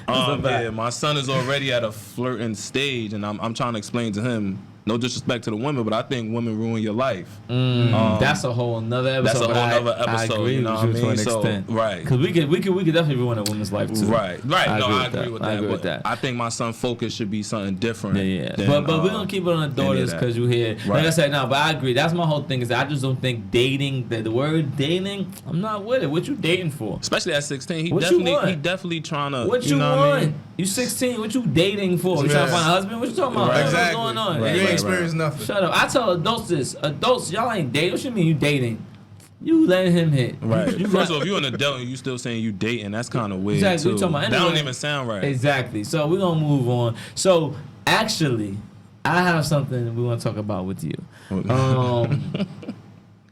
Yeah, my son is already at a flirting stage, and I'm trying to explain to him. No disrespect to the women, but I think women ruin your life. That's a whole nother episode. That's a but whole I nother episode, agree you know with what I you to mean? an So, extent. right. Because we could definitely ruin a woman's life too. Right. No, I agree with I agree that. with that. I think my son's focus should be something different. Yeah. than, But we're gonna keep it on the daughters that. because you hear. Like Right. I said, no, but I agree. That's my whole thing. Is I just don't think dating. The word dating, I'm not with it. What you dating for? Especially at 16, he What you definitely want? trying to. What you know want? What I mean? You 16. What you dating for? You trying to find a husband? What you talking about? Right. Exactly. What's going on? Right, You ain't right, experienced nothing. Shut up. I tell adults this. Adults, y'all ain't dating. What you mean you dating? You letting him hit. Right. You First of all, if you're an adult and you still saying you dating, that's kind of weird Exactly, too. we talking about That don't anyway. even sound right. Exactly. So we're gonna move on. So actually, I have something we want to talk about with you.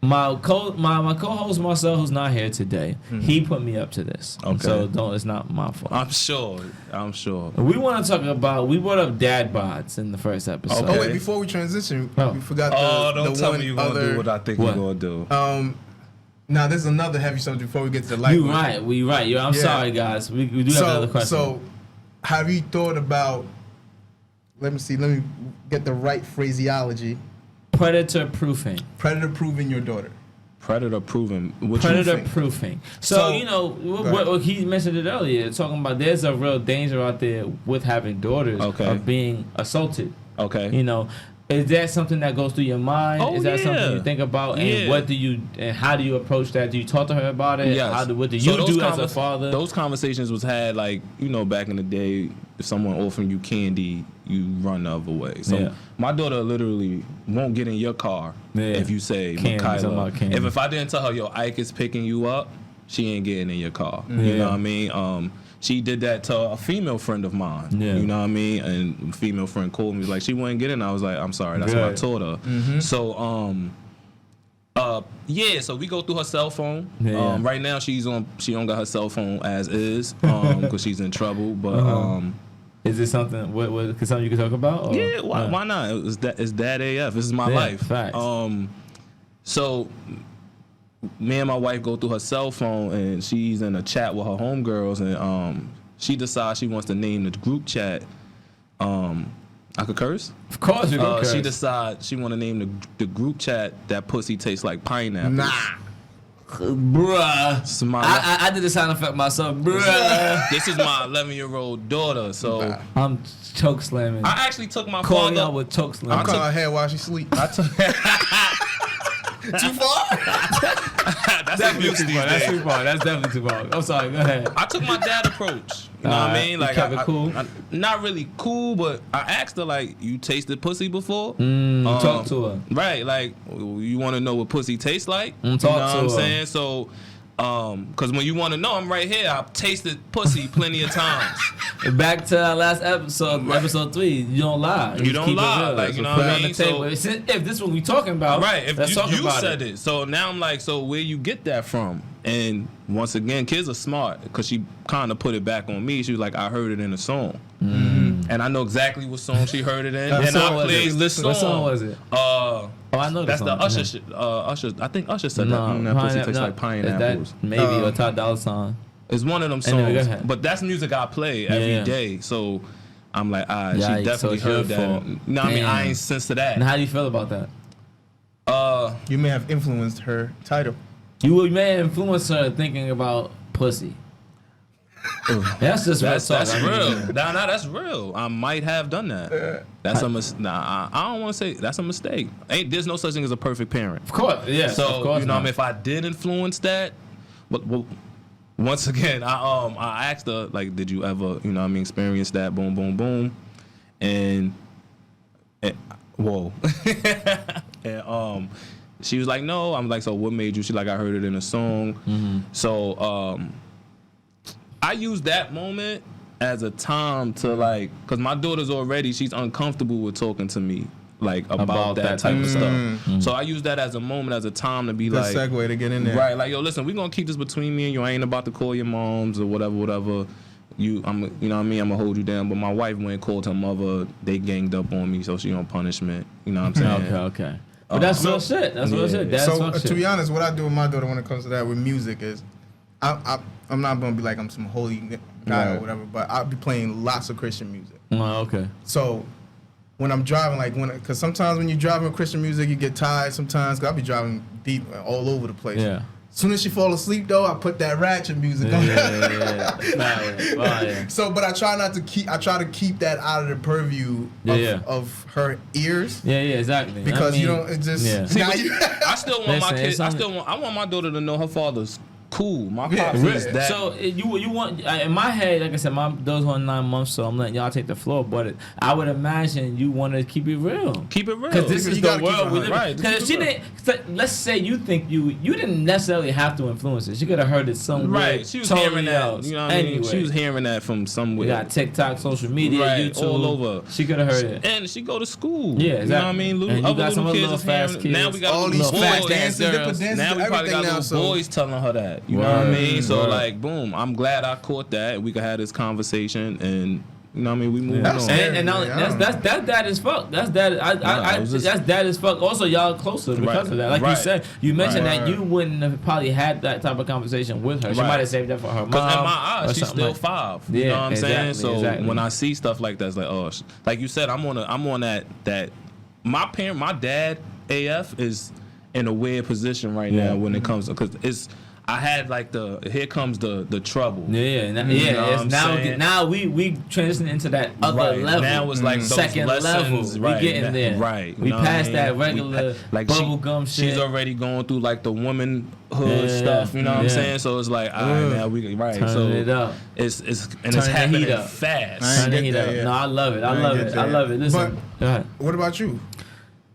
My co-host Marcel, who's not here today, he put me up to this. Okay. So it's not my fault. I'm sure. We want to talk about. We brought up dad bods in the first episode. Oh wait, before we transition, Oh. we forgot Oh, the don't tell one me you're gonna other. do what I think What? you're gonna do. Now there's another heavy subject before we get to the light. You one. right. We right. I'm Yeah. sorry, guys. We do have another question. So, have you thought about? Let me see. Let me get the right phraseology. predator proofing. Predator proving your daughter. Predator proven. What Predator you think? proofing. So, So you know go ahead. what he mentioned it earlier, talking about there's a real danger out there with having daughters Okay. of being assaulted. Okay. You know, is that something that goes through your mind? Oh, Is that something yeah. you think about? And Yeah. what do you and how do you approach that? Do you talk to her about it? Yes. What do So you those do as a father? Those conversations was had like, you know, back in the day, if someone offering you candy, you run the other way. So Yeah. my daughter literally won't get in your car Yeah. if you say, Candy, something Kyla. about candy. If I didn't tell her, yo, Ike is picking you up, she ain't getting in your car. You Yeah. know what I mean? She did that to a female friend of mine. Yeah. You know what I mean? And a female friend called me, was like, she wouldn't get in. I was like, I'm sorry, that's what I Good. told her. Mm-hmm. So yeah, so we go through her cell phone. Yeah. Right now she don't got her cell phone as is because she's in trouble. But Is this something? What something you can talk about? Or? yeah, why not? It's Dad AF. This is my Yeah, life. facts. So me and my wife go through her cell phone and she's in a chat with her homegirls and she decides she wants to name the group chat. I could curse? Of course you can curse. She decide she want to name the group chat that pussy tastes like pineapple. Nah. Bruh. I did the sound effect myself. Bruh. This is my 11-year-old daughter, so I'm choke slamming. I actually took my Calling father out with choke slamming. I'm calling her head while she sleep. I took Too far? That's definitely abuse too these far. That's days. too far. That's definitely too far. I'm sorry. Go ahead. I took my dad approach. You know what I mean? You Like kept it cool? not really cool, but I asked her like, "You tasted pussy before?" Talk to her. Right, like you want to know what pussy tastes like? Talk you know to what I'm her. saying? So, because when you want to know, I'm right here. I've tasted pussy plenty of times. Back to our last episode, episode 3. You don't lie. You don't keep it lie, real. like, you know put what it I on the mean? table. So- If this is what we talking about, Right, if let's talk you about said it. So now I'm like, so where you get that from? And once again, kids are smart because she kind of put it back on me. She was like, I heard it in a song. And I know exactly what song she heard it in. What And song I was played it? this song. What song was it? Oh, I know that's the song. Usher shit. Usher, I think Usher said that. That pussy tastes like pineapples. That maybe a Top Dollar song. It's one of them Anyway, go songs. ahead. But that's music I play every day. So I'm like, she Yikes, definitely so it's your heard that. fault. You know what I mean? I Damn. ain't sense to that. And how do you feel about that? You may have influenced her title. You may influence her thinking about pussy. That's just real talk. That's I mean, real. Nah, that's real. I might have done that. That's a mistake. Nah, I don't want to say that's a mistake. There's no such thing as a perfect parent. Of course, yes. So of course you know, what I not. mean, if I did influence that, but once again, I asked her like, did you ever, you know, what I mean, experience that? Boom, boom, boom, and whoa, and she was like, no. I'm like, so what made you? She like, I heard it in a song. So I used that moment as a time to like, cause my daughter's already, she's uncomfortable with talking to me like about that type of stuff. So I use that as a moment, as a time to be Good like, segue to get in there. right, like, yo, listen, we're gonna keep this between me and you. I ain't about to call your moms or whatever. You know what I mean? I'm gonna hold you down. But my wife went and called her mother. They ganged up on me, so she on punishment. You know what I'm saying? Okay. But that's real shit. That's real shit. That's So fuck to shit. be honest, what I do with my daughter when it comes to that with music is, I'm not gonna be like I'm some holy guy or whatever, but I'll be playing lots of Christian music. Okay. So when I'm driving, because sometimes when you're driving with Christian music, you get tired. Sometimes 'cause I'll be driving deep all over the place. Yeah. As soon as she fall asleep, though, I put that ratchet music on. Yeah. So, but I try not to keep. I try to keep that out of the purview of her ears. Yeah, exactly. Because I mean, you know, it just. Yeah. See, I still want my Listen, kids. it's I want my daughter to know her father's cool. My Yeah, pops is really. that. So you want in my head, like I said, my daughter's on 9 months, so I'm letting y'all take the floor. But I would imagine you want to keep it real. Keep it real. Because this You is the gotta keep world it we live in. right, Because if keep she it didn't, let's say you think you didn't necessarily have to influence it. She could have heard it somewhere. Right, she was totally hearing that. else. You know what I mean? Anyway, She was hearing that from somewhere. we got TikTok, social media, Right, YouTube, all over. She could have heard it. And she go to school. Yeah, You know what I exactly. mean? And you Other got some little little kids is fast hearing. Now kids. we got all little these little fast boys. dances, different dances, Now we probably everything got now. little So boys telling her that. You know what I Word, mean? So word. like, boom. I'm glad I caught that. We could have this conversation, and you know what I mean. We moving That's on. scary. And that's dad as fuck. That's dad. it was just- That's dad as fuck. Also, y'all closer because Right. of that. Like you Right. said, you mentioned Right. that you wouldn't have probably had that type of conversation with her. She Right. might have saved that for her mom. Because in my or eyes, she's something still like- 5. You Yeah, know what I'm saying? exactly, So exactly. when I see stuff like that, it's like, oh, like you said, I'm on that. My dad, AF, is in a weird position right now when it comes to, because I had like here comes the trouble. Yeah. know what I'm saying? Now we transition into that other Right. level. Now it's like those second lessons, level. right. We getting there. Right. We You know what I passed mean? that regular bubblegum shit. She's already going through like the womanhood Yeah, stuff. You know what I'm yeah. saying? So it's like, all right, now we right. Turning so it up. It's Turning the happening heat up. fast. Turn the get heat that up. yet. No, I love it. I I love get it. that I love it. Listen. Go ahead. what about you?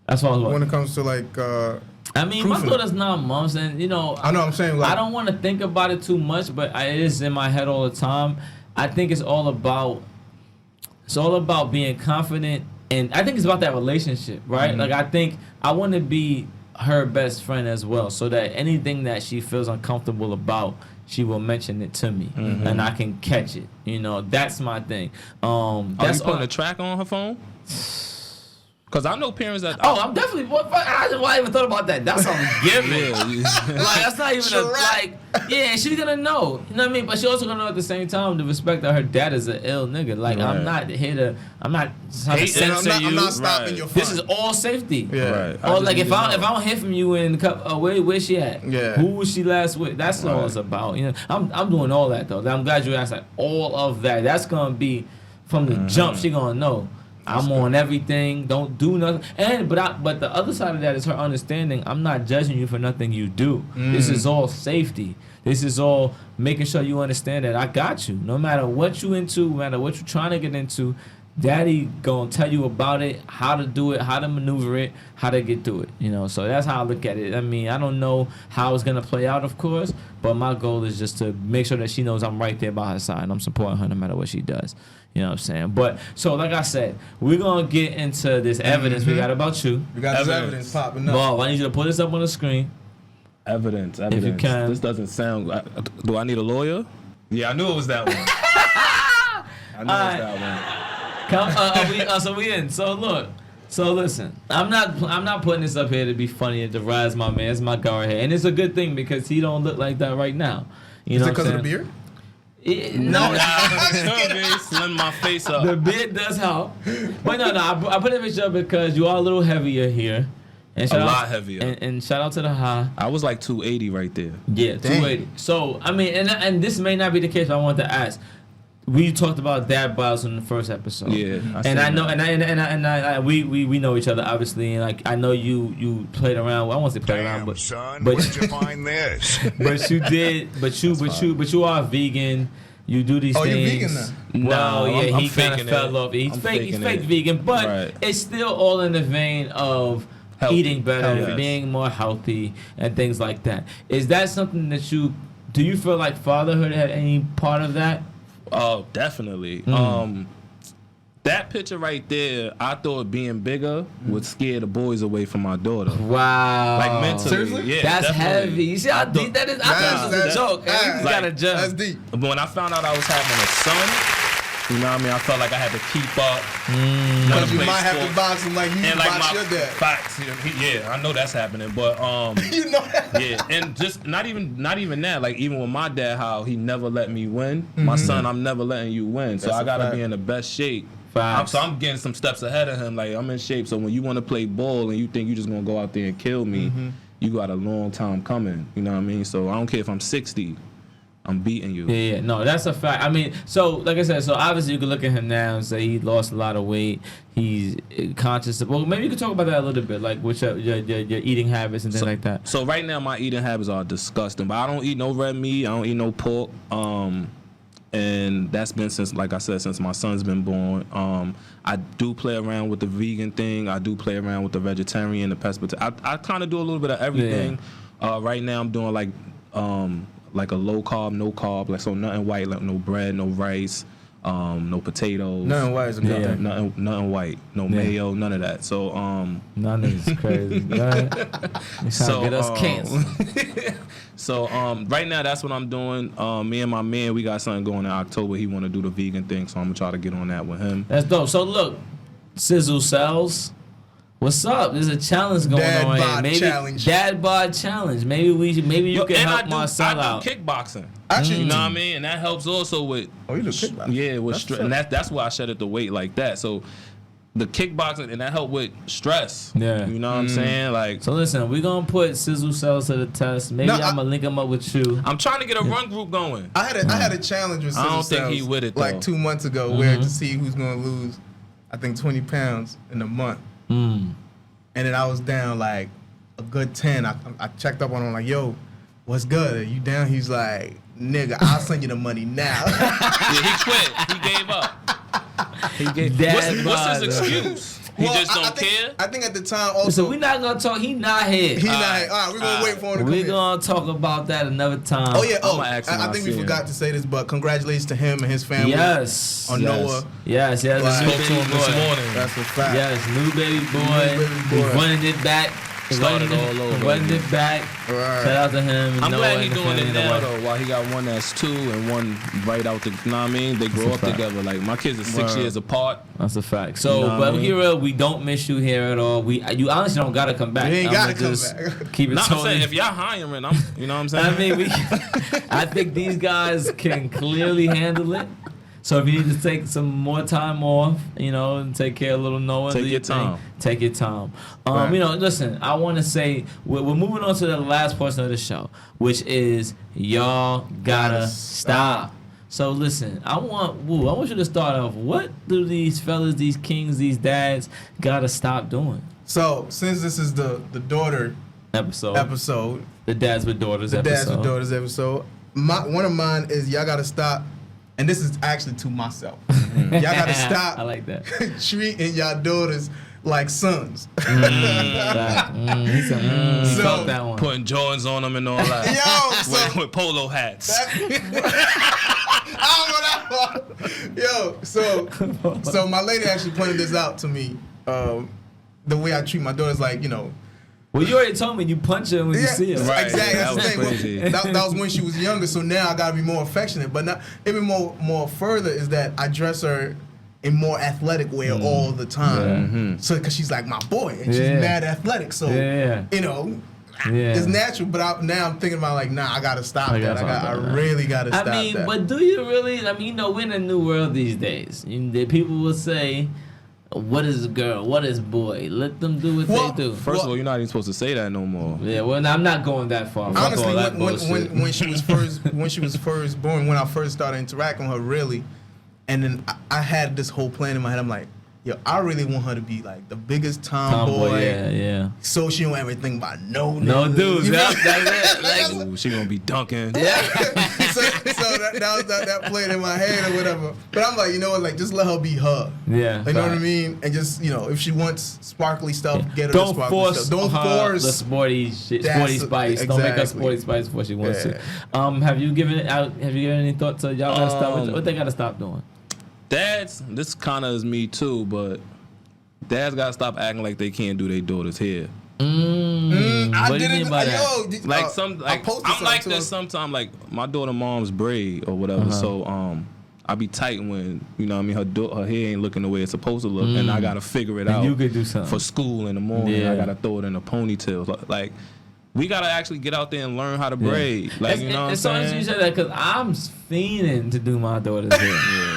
That's what I was When it comes to like, I mean, proofing. my daughter's 9 months, and you know, I know I'm saying like, I don't want to think about it too much, but it is in my head all the time. I think it's all about being confident, and I think it's about that relationship, right? Mm-hmm. Like I think I want to be her best friend as well, so that anything that she feels uncomfortable about, she will mention it to me, and I can catch it. You know, that's my thing. Are you That's putting all. a track on her phone? Cause I know parents that. Oh, I'm definitely. I even thought about that. That's something given. Like that's not even Yeah, she's gonna know. You know what I mean? But she also gonna know at the same time the respect that her dad is an ill nigga. Like I'm not here to. I'm not trying to censor you. I'm not stopping your fun. This is all safety. Yeah. Right. Or like if I don't hear from you in where's she at? Yeah. Who was she last with? That's all it's about. You know, I'm doing all that though. I'm glad you asked like all of that. That's gonna be from the jump. She gonna know. I'm on everything. Don't do nothing. But the other side of that is her understanding. I'm not judging you for nothing you do. This is all safety. This is all making sure you understand that I got you. No matter what you into, no matter what you're trying to get into, Daddy gonna tell you about it, how to do it, how to maneuver it, how to get through it. You know, so that's how I look at it. I mean, I don't know how it's gonna play out, of course, but my goal is just to make sure that she knows I'm right there by her side and I'm supporting her no matter what she does. You know what I'm saying? But so like I said, we're gonna get into this evidence we got about you. We got this evidence popping up. Bob, I need you to put this up on the screen. Evidence. If you can. This doesn't sound. Do I need a lawyer? Yeah, I knew it was that one. I knew it was that one. So we in. So look. So listen. I'm not putting this up here to be funny and to rise my man. It's my guy right here, and it's a good thing because he don't look like that right now. You know Is it because of the beard? No, Slim my face up. The beard does help. But no, I put a picture up because you are a little heavier here. And A lot heavier. And shout out to the high. I was like 280 right there. Yeah, 280. So I mean, and this may not be the case, but I want to ask. We talked about dad bods in the first episode. Yeah, and I know, and we know each other obviously, and like I know you played around. Well, I won't say played around, but son, where'd you find this? But you did, but you are vegan. You do these things. Oh, you vegan now? No, yeah, I'm he kind of faking fell it. off. He's I'm fake faking it. vegan, but Right. it's still all in the vein of Healthy. eating better, Yes. being more healthy, and things like that. Is that something that do you feel like fatherhood had any part of that? Oh, definitely. That picture right there, I thought being bigger would scare the boys away from my daughter. Wow. Like mentally. Seriously? Yeah, That's definitely. heavy. You see how deep that is? I thought it was a joke. That's- You got a joke. That's deep. But when I found out I was having a son, you know what I mean? I felt like I had to keep up. Because you might have to box him like you And like box your dad. facts, yeah, I know that's happening, but You know that? yeah, and just not even that. Like even with my dad, how he never let me win. My son, I'm never letting you win. So That's I a gotta fact. be in the best shape. Facts. So I'm getting some steps ahead of him. Like I'm in shape. So when you want to play ball and you think you just gonna go out there and kill me, you got a long time coming. You know what I mean? So I don't care if I'm 60. I'm beating you. Yeah, no, that's a fact. I mean, so like I said, so obviously you can look at him now and say he lost a lot of weight. He's conscious of, well, maybe you could talk about that a little bit, like with your eating habits and things like that. So right now my eating habits are disgusting. But I don't eat no red meat. I don't eat no pork. And that's been since, like I said, since my son's been born. I do play around with the vegan thing. I do play around with the vegetarian, the pescatarian. I kind of do a little bit of everything. Right now I'm doing like a low carb, no carb, like so nothing white, like no bread, no rice, no potatoes. Nothing white is a good thing. Nothing white, no mayo, none of that. So None of this crazy. so get us cancer. So right now that's what I'm doing. Me and my man, we got something going in October. He want to do the vegan thing, so I'm gonna try to get on that with him. That's dope. So look, Sizzle Cells, what's up? There's a challenge going Dad on here. bod Maybe challenge. Dad bod challenge. Maybe you can And help Marcel I out. do kickboxing. Actually, You know what I mean? And that helps also with Oh, you do kickboxing? yeah, with That's stress. tough. And that's why I shedded the weight like that. So the kickboxing and that helped with stress. Yeah. You know what I'm saying? Like So listen, we're gonna put Sizzle Cells to the test. Maybe No, I'm gonna link him up with you. I'm trying to get a run group going. I had a challenge with I don't Sizzle think he Cells, with it, like though. 2 months ago where to see who's gonna lose, I think 20 pounds in a month. And then I was down like a good 10. I checked up on him like, yo, what's good? Are you down? He's like, nigga, I'll send you the money now. Yeah, he quit. He gave up. He gave. Dad What's his bod, excuse? He just I don't think, care. I think at the time also So we're not gonna talk. He not here. he not. All right, we're gonna wait for him to come We're in. gonna talk about that another time. Oh yeah. Oh, I'ma ask him I when think I we see him. forgot to say this, but congratulations to him and his family. Yes. On yes. Noah. Yes. Like, New Spoke to baby him this boy. morning. That's a fact. Yes, new baby boy. New baby boy. He's running it back. Started all over. Running it back. Right. Shout out to him. I'm Noah glad and he's the doing family it and the now wife. though. While he got one that's 2 and one right out the. You know what I mean? They grow a up fact. together. Like my kids are 6 Word. years apart. That's a fact. So, You know what but I mean? we real, we don't miss you here at all. You honestly don't gotta come back. You ain't I'ma gotta come just back. Keep it No, I'm totally. saying if y'all hiring, I'm. You know what I'm saying? I mean, I think these guys can clearly handle it. So if you need to take some more time off, you know, and take care of little Noah, Take do your thing, time. Take your time. Right. You know, listen, I want to say we're moving on to the last portion of the show, which is y'all gotta stop. So listen, I want you to start off. What do these fellas, these kings, these dads gotta stop doing? So since this is the daughter episode, the dads with daughters the episode. dads with daughters episode, one of mine is y'all gotta stop, and this is actually to myself. Y'all gotta stop. I like that. Treating y'all daughters like sons. He So- felt that one. Putting Jordans on them and all that. Yo, so with polo hats. I don't know that one. Yo, so my lady actually pointed this out to me. The way I treat my daughters, like, you know. Well, you already told me you punch her when you see her. Right. Exactly. That That's was the thing. crazy. That was when she was younger. So now I gotta be more affectionate. But now, even more further is that I dress her in more athletic way all the time. So because she's like my boy and she's mad athletic. So you know. It's natural, but now I'm thinking about like, nah, I gotta stop that. I really gotta stop that. I mean, but do you really? I mean, you know, we're in a new world these days. People will say, "What is a girl? What is boy?" Let them do what they do. First of all, you're not even supposed to say that no more. Yeah, well, I'm not going that far. Fuck honestly, all that bullshit. when she was first born, when I first started interacting with her, really, and then I had this whole plan in my head. I'm like, yo, I really want her to be like the biggest tomboy. Yeah. So she don't ever think about no dudes. You know? That's it. Like, Ooh, she gonna be dunking. so that played in my head or whatever. But I'm like, you know what? Like, just let her be her. yeah. You know what I mean? And just, you know, if she wants sparkly stuff, get her the Don't sparkly force stuff. Don't her force the sporty shit, That's- sporty spice. Don't make her exactly. sporty spice before she wants Yeah. to. Have you given any thoughts to y'all gotta stop? What they gotta stop doing? Dads, this kind of is me too, but dads gotta stop acting like they can't do their daughters hair. What do you mean by that? Like I'm like this sometimes. Like my daughter mom's braid or whatever, so I be tight when, you know what I mean, her hair ain't looking the way it's supposed to look, and I gotta figure it out. You could do something for school in the morning. Yeah. I gotta throw it in a ponytail. Like we gotta actually get out there and learn how to braid. Like, you know what I'm it's so saying? interesting you said that because I'm fiending to do my daughter's hair.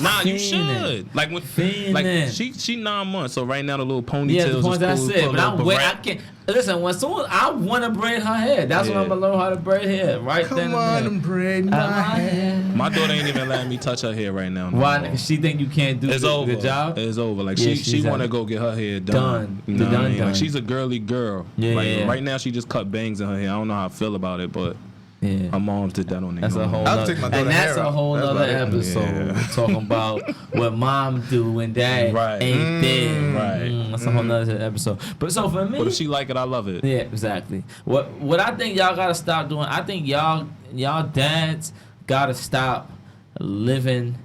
Nah, you Fiending. should. Like when, Fiending. she 9 months, so right now the little ponytails. Yeah, the point is I cool, said, put but a little I barrette. can't. Listen, when soon I want to braid her hair, that's when I'm gonna learn how to braid hair. Right then Come on and braid my hair. My daughter ain't even letting me touch her hair right now. no Why? more. Because she think you can't do It's the over. job. It's over. Like Yeah, she she's want to at- go get her hair done. You know The what I done, mean? done. Like she's a girly girl. Yeah, like, yeah. Right now she just cut bangs in her hair. I don't know how I feel about it, but Yeah. her mom did that on there. That's a whole I'll nother, take my and daughter that's hair a out. whole That's other about it. episode. Yeah. Talking about what mom do and dad Right. ain't there. Right. That's a whole nother episode. But so for me, But if she like it, I love it. yeah, exactly. What I think y'all gotta stop doing. I think y'all dads gotta stop living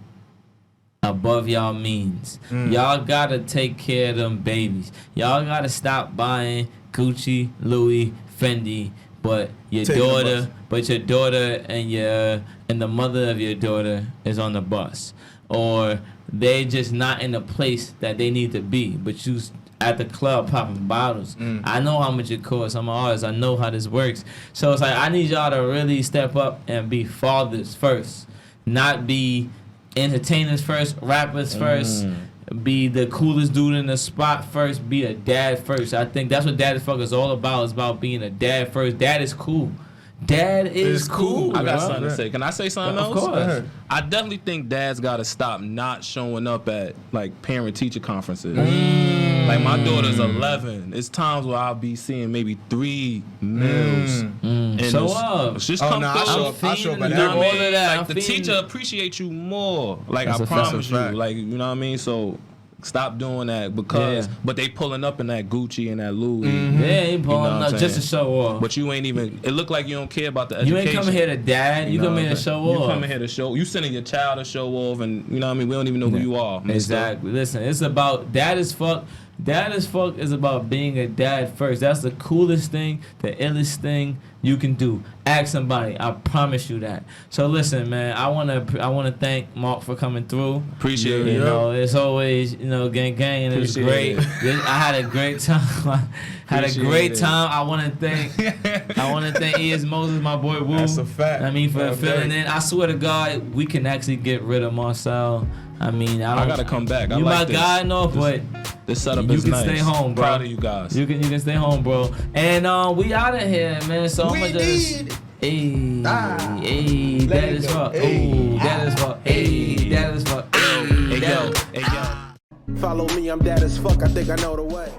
above y'all means. Y'all gotta take care of them babies. Y'all gotta stop buying Gucci, Louis, Fendi, but your Taking the daughter and the mother of your daughter is on the bus, or they just not in the place that they need to be, but you at the club popping bottles. I know how much it costs. I'm an artist. I know how this works. So it's like I need y'all to really step up and be fathers first, not be entertainers first, rappers first, be the coolest dude in the spot first, be a dad first. I think that's what Dad as Fuck is all about. It's about being a dad first. Dad is cool. Dad is cool. I got bro. something to say. Can I say something Of else? course. I definitely think dads gotta stop not showing up at like parent teacher conferences. Like my daughter's 11. It's times where I'll be seeing maybe 3 meals. And Show it's- up. it's just Oh, come no, through. I show up at You know every- what I all mean? of that. Like I'm the feeding teacher it. appreciates you more. Like That's I a fact. promise you. Fact. Like, you know what I mean? So stop doing that because Yeah. but they pulling up in that Gucci and that Louis. Yeah, he pulling what I'm up just to saying? show off. But you ain't even. It look like you don't care about the You education. ain't coming here to dad. You know come what here I'm to saying? show You off. coming here to show. You sending your child to show off, and you know what I mean. We don't even know who you are. mister. Exactly. Listen, it's about Dad as Fuck. Dad as fuck is about being a dad first. That's the coolest thing, the illest thing you can do. Ask somebody. I promise you that. So listen, man. I wanna thank Mark for coming through. Appreciate it. You know, it's always gang, and it's great. I had a great time. I wanna thank E.S. Moses, my boy Woo. That's a fact. I mean, for filling in. I swear to God, we can actually get rid of Marcel. I mean, I gotta come back. You like my guy, no, but this setup you is can nice. stay home, bro. Proud of you guys. You can stay home, bro. And we out of here, man. So I'm gonna just. Hey, that is fuck. Hey, that is fuck. Hey, that is fuck. Hey, yo. Follow me, I'm dad as fuck. I think I know the way.